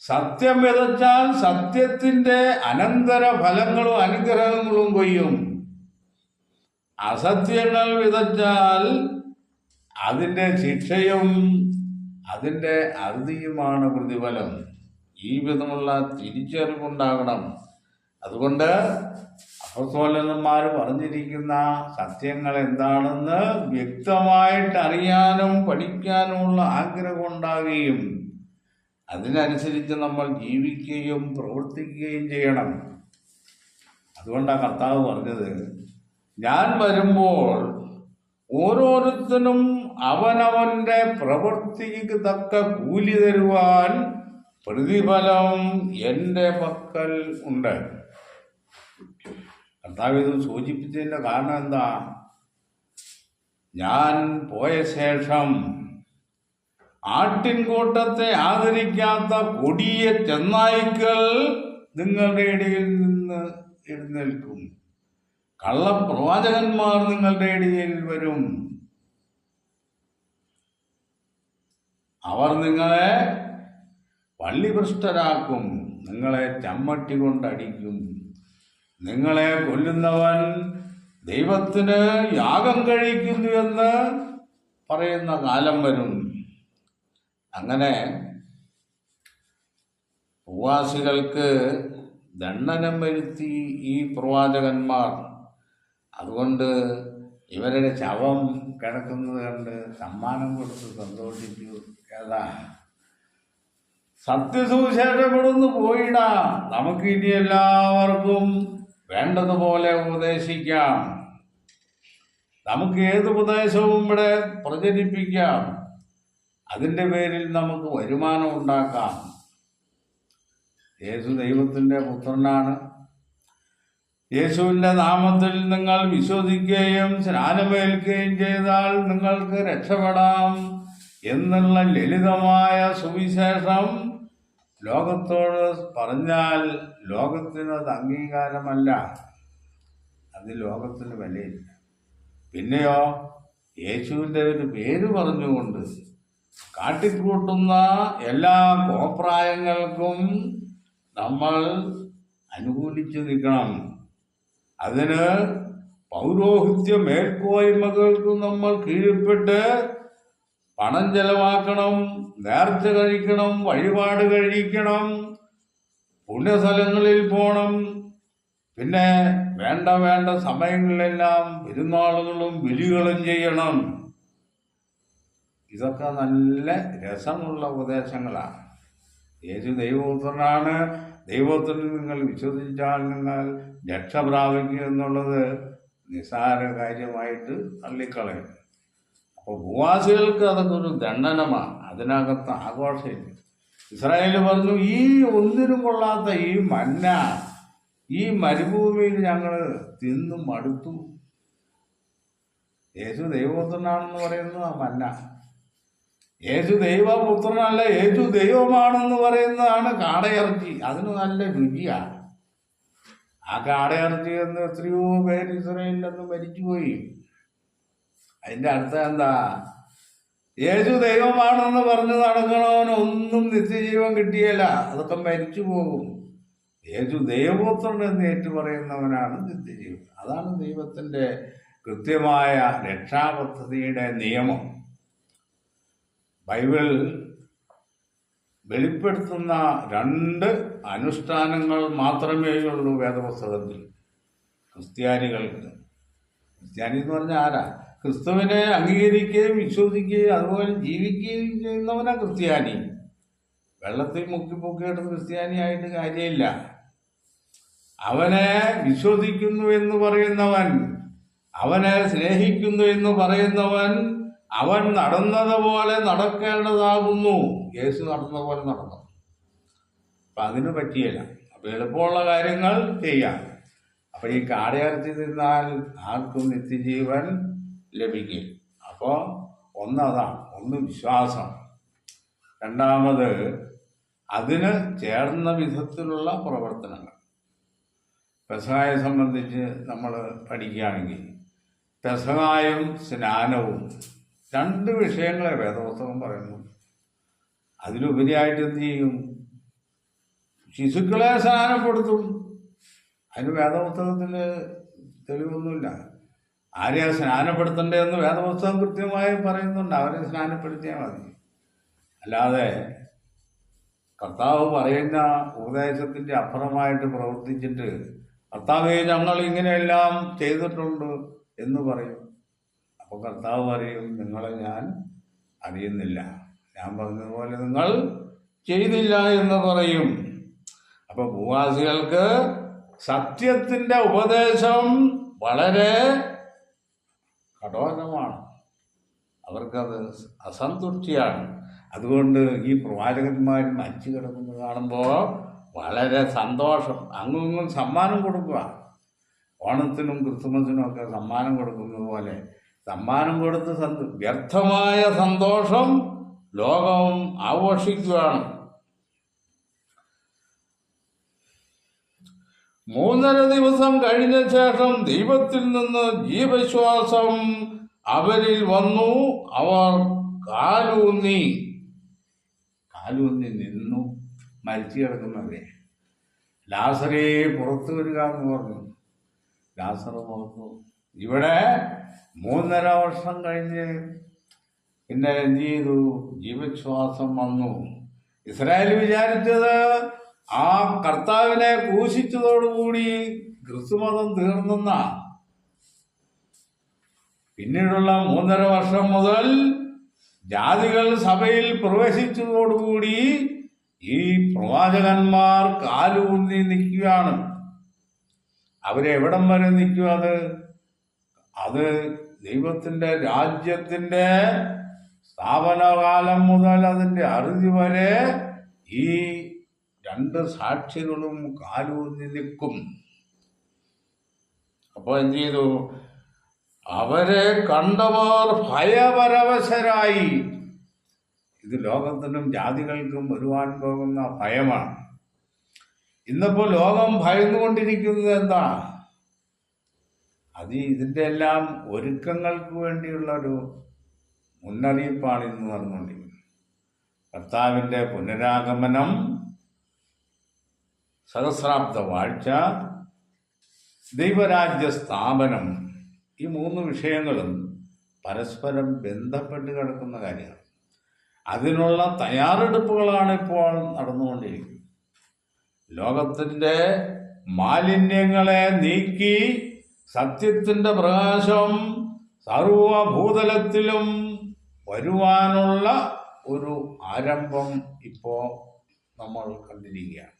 സത്യം വിതച്ചാൽ സത്യത്തിന്റെ അനന്തര ഫലങ്ങളും അനുഗ്രഹങ്ങളും കൊയ്യും. അസത്യങ്ങൾ വിതച്ചാൽ അതിൻ്റെ ശിക്ഷയും അതിൻ്റെ അറുതിയുമാണ് പ്രതിഫലം. ഈ വിധമുള്ള തിരിച്ചറിവുണ്ടാകണം. അതുകൊണ്ട് അപ്പോസ്തലന്മാർ പറഞ്ഞിരിക്കുന്ന സത്യങ്ങൾ എന്താണെന്ന് വ്യക്തമായിട്ട് അറിയാനും പഠിക്കാനുമുള്ള ആഗ്രഹം ഉണ്ടാകുകയും അതിനനുസരിച്ച് നമ്മൾ ജീവിക്കുകയും പ്രവർത്തിക്കുകയും ചെയ്യണം. അതുകൊണ്ടാണ് കർത്താവ് പറഞ്ഞത്, ഞാൻ വരുമ്പോൾ ഓരോരുത്തനും അവനവന്റെ പ്രവൃത്തിക്ക് തക്ക കൂലി തരുവാൻ പ്രതിഫലം എൻ്റെ പക്കൽ ഉണ്ട്. കർത്താവ് ഇത് സൂചിപ്പിച്ചതിൻ്റെ കാരണം എന്താ? ഞാൻ പോയ ശേഷം ആട്ടിൻകൂട്ടത്തെ ആദരിക്കാത്ത കൊടിയ ചെന്നായ്ക്കൾ നിങ്ങളുടെ ഇടയിൽ നിന്ന് എഴുന്നേൽക്കും. കള്ളപ്രവാചകന്മാർ നിങ്ങളുടെ ഇടയിൽ വരും. അവർ നിങ്ങളെ പള്ളിഭ്രഷ്ടരാക്കും, നിങ്ങളെ ചമ്മട്ടി കൊണ്ടടിക്കും. നിങ്ങളെ കൊല്ലുന്നവൻ ദൈവത്തിന് യാഗം കഴിക്കുന്നു എന്ന് പറയുന്ന കാലം വരും. അങ്ങനെ ഭൂവാസികൾക്ക് ദണ്ഡനം വരുത്തി ഈ പ്രവാചകന്മാർ. അതുകൊണ്ട് ഇവരുടെ ശവം കിടക്കുന്നത് കണ്ട് സമ്മാനം കൊടുത്ത് സന്തോഷിച്ചു. ഏതാ? സത്യസുവിശേഷപ്പെടുന്നു പോയിടാ, നമുക്ക് ഇനി എല്ലാവർക്കും വേണ്ടതുപോലെ ഉപദേശിക്കാം. നമുക്ക് ഏത് ഉപദേശവും ഇവിടെ പ്രചരിപ്പിക്കാം. അതിൻ്റെ പേരിൽ നമുക്ക് വരുമാനം ഉണ്ടാക്കാം. യേശു ദൈവത്തിൻ്റെ പുത്രനാണ്. യേശുവിൻ്റെ നാമത്തിൽ നിങ്ങൾ വിശ്വസിക്കുകയും സ്നാനമേൽക്കുകയും ചെയ്താൽ നിങ്ങൾക്ക് രക്ഷപ്പെടാം എന്നുള്ള ലളിതമായ സുവിശേഷം ലോകത്തോട് പറഞ്ഞാൽ ലോകത്തിന് അത് അംഗീകാരമല്ല. അത് ലോകത്തിന് വിലയില്ല. പിന്നെയോ യേശുവിൻ്റെ ഒരു പേര് പറഞ്ഞുകൊണ്ട് കാട്ടിക്കൂട്ടുന്ന എല്ലാ കോപ്രായങ്ങൾക്കും നമ്മൾ അനുകൂലിച്ചു നിൽക്കണം. അതിന് പൗരോഹിത്യ മേൽക്കോയ്മകൾക്ക് നമ്മൾ കീഴ്പ്പെട്ട് പണം ചെലവാക്കണം, നേർച്ച കഴിക്കണം, വഴിപാട് കഴിക്കണം, പുണ്യസ്ഥലങ്ങളിൽ പോകണം, പിന്നെ വേണ്ട സമയങ്ങളിലെല്ലാം പെരുന്നാളുകളും ബലികളും ചെയ്യണം. ഇതൊക്കെ നല്ല രസമുള്ള ഉപദേശങ്ങളാണ്. യേശു ദൈവപുത്രനാണ്, ദൈവത്തിൽ നിങ്ങൾ വിശ്വസിച്ചാൽ നിങ്ങൾ രക്ഷ പ്രാപിക്കുക എന്നുള്ളത് നിസ്സാര കാര്യമായിട്ട് തള്ളിക്കളയും. അപ്പോൾ ഭൂവാസികൾക്ക് അതൊക്കെ ഒരു ദണ്ഡനമാണ്, അതിനകത്ത് ആഘോഷമില്ല. ഇസ്രായേൽ പറഞ്ഞു, ഈ ഒന്നിനും കൊള്ളാത്ത ഈ മന്ന ഈ മരുഭൂമിയിൽ ഞങ്ങൾ തിന്നും മടുത്തു. യേശു ദൈവപുത്രനാണെന്ന് പറയുന്നത് ആ മന്ന. യേശു ദൈവപുത്രനല്ല, യേശു ദൈവമാണെന്ന് പറയുന്നതാണ് കാടയിറച്ചി. അതിന് നല്ല രുചിയാണ്. ആ കാടയിറച്ചി എന്ന് എത്രയോ പേര് ഇസ്രായേലിലൊന്ന് മരിച്ചുപോയി. അതിൻ്റെ അർത്ഥം എന്താ? യേശു ദൈവമാണെന്ന് പറഞ്ഞ് നടക്കണവനൊന്നും നിത്യജീവൻ കിട്ടിയല്ല, അതൊക്കെ മരിച്ചു പോകും. യേശു ദൈവപുത്രൻ എന്ന് ഏറ്റുപറയുന്നവനാണ് നിത്യജീവൻ. അതാണ് ദൈവത്തിൻ്റെ കൃത്യമായ രക്ഷാപദ്ധതിയുടെ നിയമം. ബൈബിൾ വെളിപ്പെടുത്തുന്ന 2 അനുഷ്ഠാനങ്ങൾ മാത്രമേ ഉള്ളൂ വേദപുസ്തകത്തിൽ ക്രിസ്ത്യാനികൾക്ക്. ക്രിസ്ത്യാനി എന്ന് പറഞ്ഞാൽ ആരാ? ക്രിസ്തുവിനെ അംഗീകരിക്കുകയും വിശ്വസിക്കുകയും അതുപോലെ ജീവിക്കുകയും ചെയ്യുന്നവനാ ക്രിസ്ത്യാനി. വെള്ളത്തിൽ മുക്കിപ്പൊക്കിയിട്ട് ക്രിസ്ത്യാനിയായിട്ട് കാര്യമില്ല. അവനെ വിശ്വസിക്കുന്നു എന്ന് പറയുന്നവൻ, അവനെ സ്നേഹിക്കുന്നു എന്ന് പറയുന്നവൻ, അവൻ നടന്നതുപോലെ നടക്കേണ്ടതാകുന്നു. യേശു നടന്നതുപോലെ നടന്നു. അപ്പം അതിന് പറ്റിയല്ല. അപ്പം എളുപ്പമുള്ള കാര്യങ്ങൾ ചെയ്യാം. അപ്പം ഈ കാടയിറച്ചി തിന്നാൽ ആർക്കും നിത്യജീവൻ ലഭിക്കും. അപ്പോൾ ഒന്നതാണ്, ഒന്ന് വിശ്വാസം. രണ്ടാമത് അതിന് ചേർന്ന വിധത്തിലുള്ള പ്രവർത്തനങ്ങൾ. പെസഹായെ സംബന്ധിച്ച് നമ്മൾ പഠിക്കുകയാണെങ്കിൽ പെസഹായും സ്നാനവും 2 വിഷയങ്ങളെ വേദപുസ്തകം പറയുന്നു. അതിലുപരിയായിട്ട് എന്ത് ചെയ്യും? ശിശുക്കളെ സ്നാനപ്പെടുത്തും. അതിന് വേദപുസ്തകത്തിൽ തെളിവൊന്നുമില്ല. ആരെയാ സ്നാനപ്പെടുത്തേണ്ടതെന്ന് വേദപുസ്തകം കൃത്യമായി പറയുന്നുണ്ട്. അവരെ സ്നാനപ്പെടുത്തിയാൽ മതി. അല്ലാതെ കർത്താവ് പറയുന്ന ഉപദേശത്തിൻ്റെ അപ്പുറമായിട്ട് പ്രവർത്തിച്ചിട്ട് കർത്താവേ ഞങ്ങൾ ഇങ്ങനെയെല്ലാം ചെയ്തിട്ടുണ്ട് എന്ന് പറയും. അപ്പോൾ കർത്താവ് പറയും, നിങ്ങളെ ഞാൻ അറിയുന്നില്ല, ഞാൻ പറഞ്ഞതുപോലെ നിങ്ങൾ ചെയ്തില്ല എന്ന് പറയും. അപ്പോൾ ഭൂവാസികൾക്ക് സത്യത്തിൻ്റെ ഉപദേശം വളരെ കഠോരമാണ്. അവർക്കത് അസന്തുഷ്ടിയാണ്. അതുകൊണ്ട് ഈ പ്രവാചകന്മാർ മരിച്ചു കിടക്കുന്നത് കാണുമ്പോൾ വളരെ സന്തോഷം. അങ്ങും സമ്മാനം കൊടുക്കുക. ഓണത്തിനും ക്രിസ്തുമസിനും ഒക്കെ സമ്മാനം കൊടുക്കുന്നത് പോലെ സമ്മാനം കൊടുത്ത് വ്യർത്ഥമായ സന്തോഷം ലോകം ആഘോഷിക്കുകയാണ്. 3.5 ദിവസം കഴിഞ്ഞ ശേഷം ദൈവത്തിൽ നിന്ന് ജീവശ്വാസം അവരിൽ വന്നു. അവർ കാലൂന്നി നിന്നു. മരിച്ചു കിടക്കുന്നവരെ ലാസറേ പുറത്തു വരിക എന്ന് പറഞ്ഞു. ലാസർ പുറത്തു. ഇവിടെ 3.5 വർഷം കഴിഞ്ഞ് പിന്നെ എന്ത് ചെയ്തു? ജീവശ്വാസം വന്നു. ഇസ്രായേൽ വിചാരിച്ചത് ആ കർത്താവിനെ ക്രൂശിച്ചതോടുകൂടി ക്രിസ്തുമതം തീർന്നെന്ന. പിന്നീടുള്ള 3.5 വർഷം മുതൽ ജാതികൾ സഭയിൽ പ്രവേശിച്ചതോടുകൂടി ഈ പ്രവാചകന്മാർ കാലൂന്നി നിൽക്കുകയാണ്. അവരെവിടം വരെ നിൽക്കും? അത് ദൈവത്തിൻ്റെ രാജ്യത്തിൻ്റെ സ്ഥാപനകാലം മുതൽ അതിൻ്റെ അറുതി വരെ ഈ രണ്ട് സാക്ഷികളും കാലൂന്നി നിൽക്കും. അപ്പോൾ എന്ത് ചെയ്തു? അവരെ കണ്ടവർ ഭയപരവശരായി. ഇത് ലോകത്തിനും ജാതികൾക്കും വരുവാൻ പോകുന്ന ഭയമാണ്. ഇന്നിപ്പോൾ ലോകം ഭയന്നുകൊണ്ടിരിക്കുന്നത് എന്താ? ഇതിൻ്റെ എല്ലാം ഒരുക്കങ്ങൾക്ക് വേണ്ടിയുള്ളൊരു മുന്നറിയിപ്പാണ് ഇന്ന് നടന്നുകൊണ്ടിരിക്കുന്നത്. കർത്താവിൻ്റെ പുനരാഗമനം, സഹസ്രാബ്ദ വാഴ്ച, ദൈവരാജ്യ സ്ഥാപനം, ഈ മൂന്ന് വിഷയങ്ങളും പരസ്പരം ബന്ധപ്പെട്ട് കിടക്കുന്ന കാര്യമാണ്. അതിനുള്ള തയ്യാറെടുപ്പുകളാണ് ഇപ്പോൾ നടന്നുകൊണ്ടിരിക്കുന്നത്. ലോകത്തിൻ്റെ മാലിന്യങ്ങളെ നീക്കി സത്യത്തിൻ്റെ പ്രകാശം സർവഭൂതലത്തിലും വരുവാനുള്ള ഒരു ആരംഭം ഇപ്പോൾ നമ്മൾ കണ്ടിരിക്കുകയാണ്.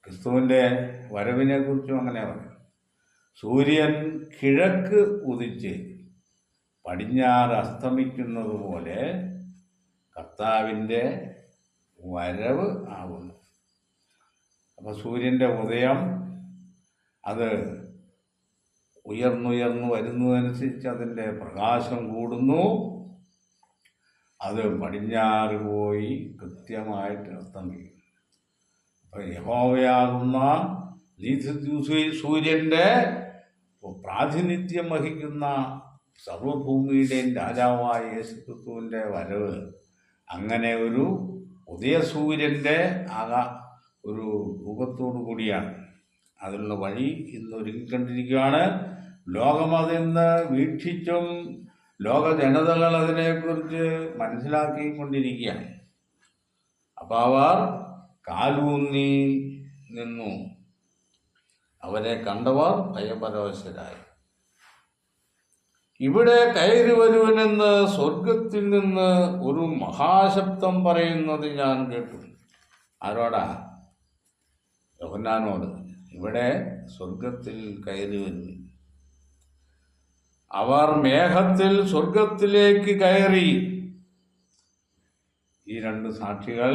ക്രിസ്തുവിൻ്റെ വരവിനെ കുറിച്ചും അങ്ങനെ പറയും. സൂര്യൻ കിഴക്ക് ഉദിച്ച് പടിഞ്ഞാറ് അസ്തമിക്കുന്നത് പോലെ കർത്താവിൻ്റെ വരവ് ആകുന്നു. അപ്പോൾ സൂര്യൻ്റെ ഉദയം അത് ഉയർന്നുയർന്നു വരുന്നതനുസരിച്ച് അതിൻ്റെ പ്രകാശം കൂടുന്നു. അത് പടിഞ്ഞാറ് പോയി കൃത്യമായിട്ട് അസ്തമിക്കും. അപ്പോൾ യഹോവയാകുന്ന സൂര്യൻ്റെ പ്രാതിനിധ്യം വഹിക്കുന്ന സർവഭൂമിയുടെയും രാജാവായ യേശുക്രിസ്തുവിൻ്റെ വരവ് അങ്ങനെ ഒരു ഉദയസൂര്യൻ്റെ ഒരു രൂപത്തോടു കൂടിയാണ്. അതിനുള്ള വഴി ഇന്ന് ഒരുക്കിക്കൊണ്ടിരിക്കുകയാണ്. ലോകം അതിന്ന് വീക്ഷിച്ചും ലോക ജനതകൾ അതിനെക്കുറിച്ച് മനസ്സിലാക്കിക്കൊണ്ടിരിക്കുകയാണ്. അപ്പോൾ അവർ കാലൂന്നി നിന്നു. അവരെ കണ്ടവർ ഭയപരവശരായി. ഇവിടെ കയറി വരുവനെന്ന് സ്വർഗത്തിൽ നിന്ന് ഒരു മഹാശബ്ദം പറയുന്നത് ഞാൻ കേട്ടു. ആരോടാ? യോഹന്നാനോട്. ഇവിടെ സ്വർഗത്തിൽ കയറി വരുന്നു. അവർ മേഘത്തിൽ സ്വർഗത്തിലേക്ക് കയറി. ഈ രണ്ട് സാക്ഷികൾ,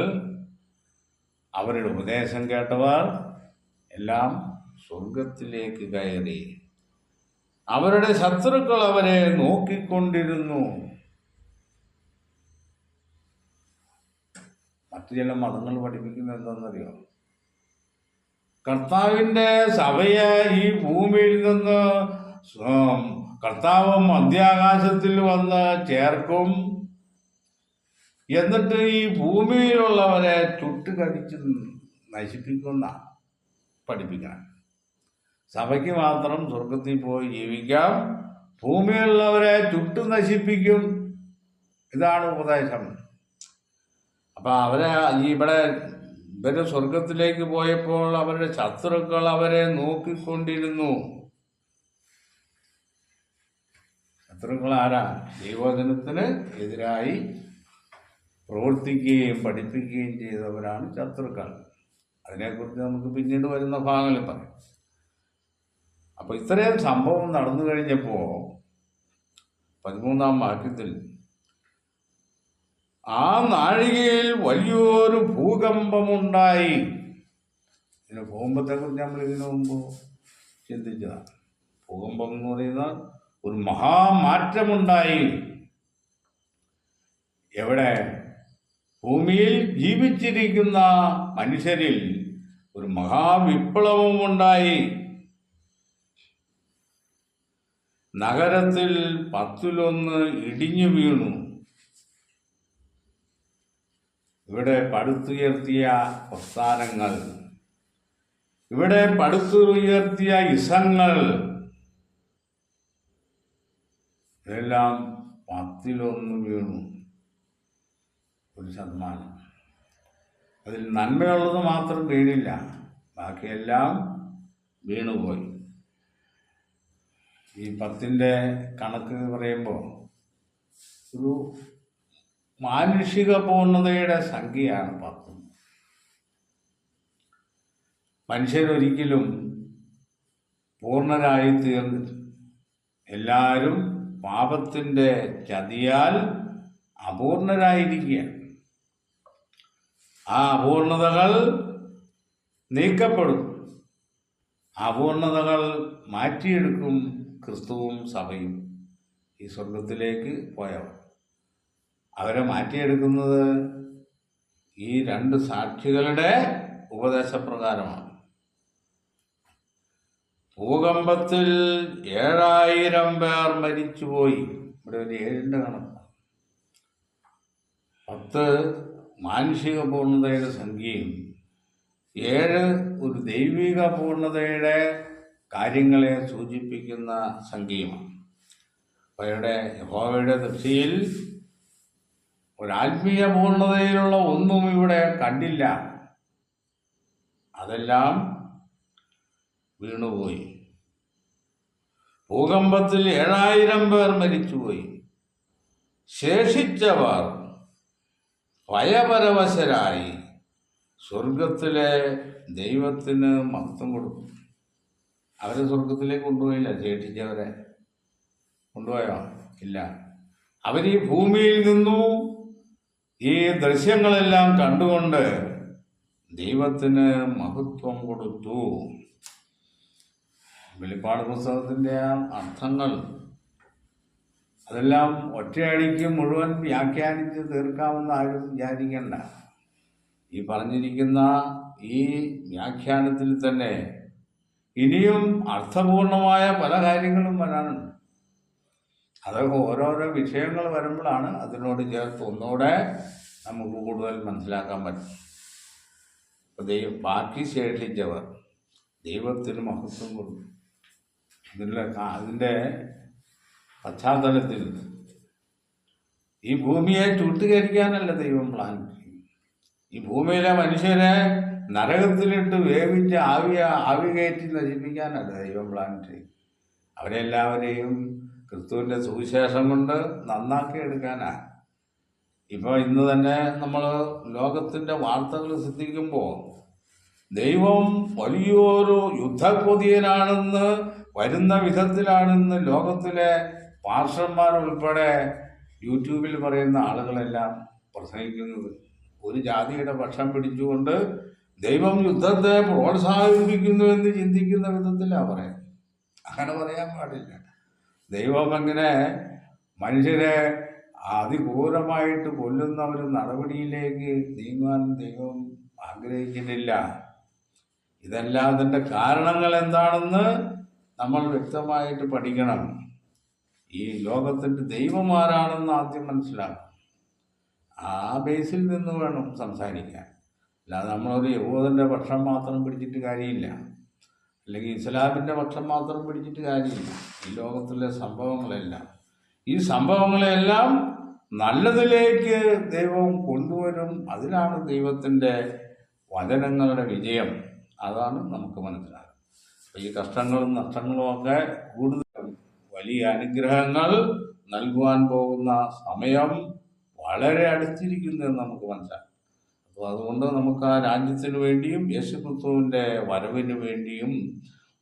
അവരുടെ ഉപദേശം കേട്ടവർ എല്ലാം സ്വർഗത്തിലേക്ക് കയറി. അവരുടെ ശത്രുക്കൾ അവരെ നോക്കിക്കൊണ്ടിരുന്നു. മറ്റു ചില മതങ്ങൾ പഠിപ്പിക്കുന്നത് എന്താണെന്നറിയോ? കർത്താവിൻ്റെ സഭയെ ഈ ഭൂമിയിൽ നിന്ന് കർത്താവ് മധ്യാകാശത്തിൽ വന്ന് ചേർക്കും. എന്നിട്ട് ഈ ഭൂമിയിലുള്ളവരെ ചുട്ടുകടിച്ച് നശിപ്പിക്കുന്ന പഠിപ്പിക്കണം. സഭയ്ക്ക് മാത്രം സ്വർഗത്തിൽ പോയി ജീവിക്കാം, ഭൂമിയിലുള്ളവരെ ചുട്ടു നശിപ്പിക്കും. ഇതാണ് ഉപദേശം. അപ്പം ഇവര് സ്വർഗത്തിലേക്ക് പോയപ്പോൾ അവരുടെ ശത്രുക്കൾ അവരെ നോക്കിക്കൊണ്ടിരുന്നു. ശത്രുക്കൾ ആരാ? ദൈവവചനത്തിന് എതിരായി പ്രവർത്തിക്കുകയും പഠിപ്പിക്കുകയും ചെയ്തവരാണ് ശത്രുക്കൾ. അതിനെക്കുറിച്ച് നമുക്ക് പിന്നീട് വരുന്ന ഭാഗങ്ങളിൽ പറയാം. അപ്പോൾ ഇത്രയും സംഭവം നടന്നു കഴിഞ്ഞപ്പോൾ 13-ാം വാക്യത്തിൽ ആ നാഴികയിൽ വലിയൊരു ഭൂകമ്പമുണ്ടായി. ഭൂകമ്പത്തെക്കുറിച്ച് നമ്മൾ ഇതിനു മുമ്പ് ചിന്തിച്ചതാണ്. ഭൂകമ്പം എന്ന് പറയുന്ന ഒരു മഹാമാറ്റമുണ്ടായി. എവിടെ? ഭൂമിയിൽ ജീവിച്ചിരിക്കുന്ന മനുഷ്യരിൽ ഒരു മഹാവിപ്ലവമുണ്ടായി. നഗരത്തിൽ 10-1 ഇടിഞ്ഞു വീണു. ഇവിടെ പടുത്തുയർത്തിയ പ്രസ്ഥാനങ്ങൾ, ഇവിടെ പടുത്തുയർത്തിയ ഇസങ്ങൾ ഇതെല്ലാം 10-1 വീണു. 1%. അതിൽ നന്മയുള്ളത് മാത്രം വീണില്ല, ബാക്കിയെല്ലാം വീണുപോയി. ഈ 10ന്റെ കണക്ക് പറയുമ്പോൾ ഒരു മാനുഷിക പൂർണ്ണതയുടെ സംഖ്യയാണ് 10. മനുഷ്യരൊരിക്കലും പൂർണ്ണരായി തീർന്നിട്ടില്ല. എല്ലാവരും പാപത്തിൻ്റെ ചതിയാൽ അപൂർണരായിരിക്കുകയാണ്. ആ അപൂർണതകൾ നീക്കപ്പെടും. അപൂർണതകൾ മാറ്റിയെടുക്കും ക്രിസ്തുവും സഭയും. ഈ സ്വർഗത്തിലേക്ക് പോയവർ അവരെ മാറ്റിയെടുക്കുന്നത് ഈ രണ്ട് സാക്ഷികളുടെ ഉപദേശപ്രകാരമാണ്. ഭൂകമ്പത്തിൽ 7000 പേർ മരിച്ചുപോയി. ഇവിടെ ഒരു 7ന്റെ കണക്ക്. 10 മാനുഷിക പൂർണ്ണതയുടെ സംഖ്യയും 7 ഒരു ദൈവിക പൂർണ്ണതയുടെ കാര്യങ്ങളെ സൂചിപ്പിക്കുന്ന സംഖ്യയുമാണ്. അപ്പോൾ ഇവിടെ യഹോവയുടെ ദൃഷ്ടിയിൽ ഒരാത്മീയ പൂർണ്ണതയിലുള്ള ഒന്നും ഇവിടെ കണ്ടില്ല. അതെല്ലാം വീണുപോയി. ഭൂകമ്പത്തിൽ 7000 പേർ മരിച്ചുപോയി. ശേഷിച്ചവർ ഭയപരവശരായി സ്വർഗത്തിലെ ദൈവത്തിന് മഹത്വം കൊടുത്തു. അവരെ സ്വർഗത്തിലേക്ക് കൊണ്ടുപോയില്ല. ശേഷിച്ചവരെ കൊണ്ടുപോയോ? ഇല്ല. അവർ ഈ ഭൂമിയിൽ നിന്നു ഈ ദൃശ്യങ്ങളെല്ലാം കണ്ടുകൊണ്ട് ദൈവത്തിന് മഹത്വം കൊടുത്തു. വെളിപ്പാട് പുസ്തകത്തിൻ്റെ ആ അർത്ഥങ്ങൾ അതെല്ലാം ഒറ്റയടിക്ക് മുഴുവൻ വ്യാഖ്യാനിച്ച് തീർക്കാമെന്ന് ആരും വിചാരിക്കണ്ട. ഈ പറഞ്ഞിരിക്കുന്ന ഈ വ്യാഖ്യാനത്തിൽ തന്നെ ഇനിയും അർത്ഥപൂർണമായ പല കാര്യങ്ങളും വരാനുണ്ട്. അതൊക്കെ ഓരോരോ വിഷയങ്ങൾ വരുമ്പോഴാണ് അതിനോട് ചേർത്ത് ഒന്നുകൂടെ നമുക്ക് കൂടുതൽ മനസ്സിലാക്കാൻ പറ്റും. അപ്പോൾ ബാക്കി ശേഷിച്ചവർ ദൈവത്തിന് മഹത്വം കൊടുക്കും. അതിൻ്റെ പശ്ചാത്തലത്തിൽ ഈ ഭൂമിയെ ചുട്ടുകരിക്കാനല്ല ദൈവം പ്ലാൻ ചെയ്യും. ഈ ഭൂമിയിലെ മനുഷ്യരെ നരകത്തിലിട്ട് വേവിച്ച് ആവി കയറ്റി നശിപ്പിക്കാനല്ല ദൈവം പ്ലാൻ ചെയ്യും. അവരെല്ലാവരെയും ക്രിസ്തുവിൻ്റെ സുവിശേഷം കൊണ്ട് നന്നാക്കി എടുക്കാനാണ്. ഇപ്പോൾ ഇന്ന് തന്നെ നമ്മൾ ലോകത്തിൻ്റെ വാർത്തകൾ ശ്രദ്ധിക്കുമ്പോൾ ദൈവം വലിയൊരു യുദ്ധക്കൊതിയനാണെന്ന് വരുന്ന വിധത്തിലാണെന്ന് ലോകത്തിലെ പാസ്റ്റർമാർ ഉൾപ്പെടെ യൂട്യൂബിൽ പറയുന്ന ആളുകളെല്ലാം പ്രസംഗിക്കുന്നത്. ഒരു ജാതിയുടെ പക്ഷം പിടിച്ചുകൊണ്ട് ദൈവം യുദ്ധത്തെ പ്രോത്സാഹിപ്പിക്കുന്നു എന്ന് ചിന്തിക്കുന്ന വിധത്തിലാണ് പറയുന്നത്. അങ്ങനെ പറയാൻ പാടില്ല. ദൈവം അങ്ങനെ മനുഷ്യരെ അതിക്രൂരമായിട്ട് കൊല്ലുന്ന ഒരു നടപടിയിലേക്ക് നീങ്ങാൻ ദൈവം ആഗ്രഹിക്കുന്നില്ല. ഇതെല്ലാം അതിൻ്റെ കാരണങ്ങൾ എന്താണെന്ന് നമ്മൾ വ്യക്തമായിട്ട് പഠിക്കണം. ഈ ലോകത്തിൻ്റെ ദൈവം ആരാണെന്ന് ആദ്യം മനസ്സിലാക്കണം. ആ ബേസിൽ നിന്ന് വേണം സംസാരിക്കാൻ. അല്ലാതെ നമ്മളൊരു യഹൂദൻ്റെ പക്ഷം മാത്രം പിടിച്ചിട്ട് കാര്യമില്ല, അല്ലെങ്കിൽ ഇസ്ലാമിൻ്റെ പക്ഷം മാത്രം പിടിച്ചിട്ട് കാര്യമില്ല. ഈ ലോകത്തിലെ ഈ സംഭവങ്ങളെല്ലാം നല്ലതിലേക്ക് ദൈവം കൊണ്ടുവരും. അതിലാണ് ദൈവത്തിൻ്റെ വചനങ്ങളുടെ വിജയം. അതാണ് നമുക്ക് മനസ്സിലാകുന്നത്. ഈ കഷ്ടങ്ങളും നഷ്ടങ്ങളും ഒക്കെ കൂടുതൽ വലിയ അനുഗ്രഹങ്ങൾ നൽകുവാൻ പോകുന്ന സമയം വളരെ അടുത്തിരിക്കുന്നു എന്ന് നമുക്ക് മനസ്സിലാക്കാം. അപ്പോൾ അതുകൊണ്ട് നമുക്ക് ആ രാജ്യത്തിന് വേണ്ടിയും യേശുക്രിസ്തുവിൻ്റെ വരവിന് വേണ്ടിയും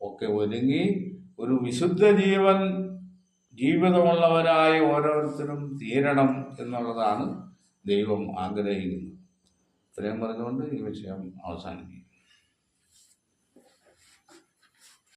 ഒക്കെ ഒരുങ്ങി ഒരു വിശുദ്ധ ജീവിതമുള്ളവരായി ഓരോരുത്തരും തീരണം എന്നുള്ളതാണ് ദൈവം ആഗ്രഹിക്കുന്നത്. ഇത്രയും പറഞ്ഞുകൊണ്ട് ഈ വിഷയം അവസാനിക്കും.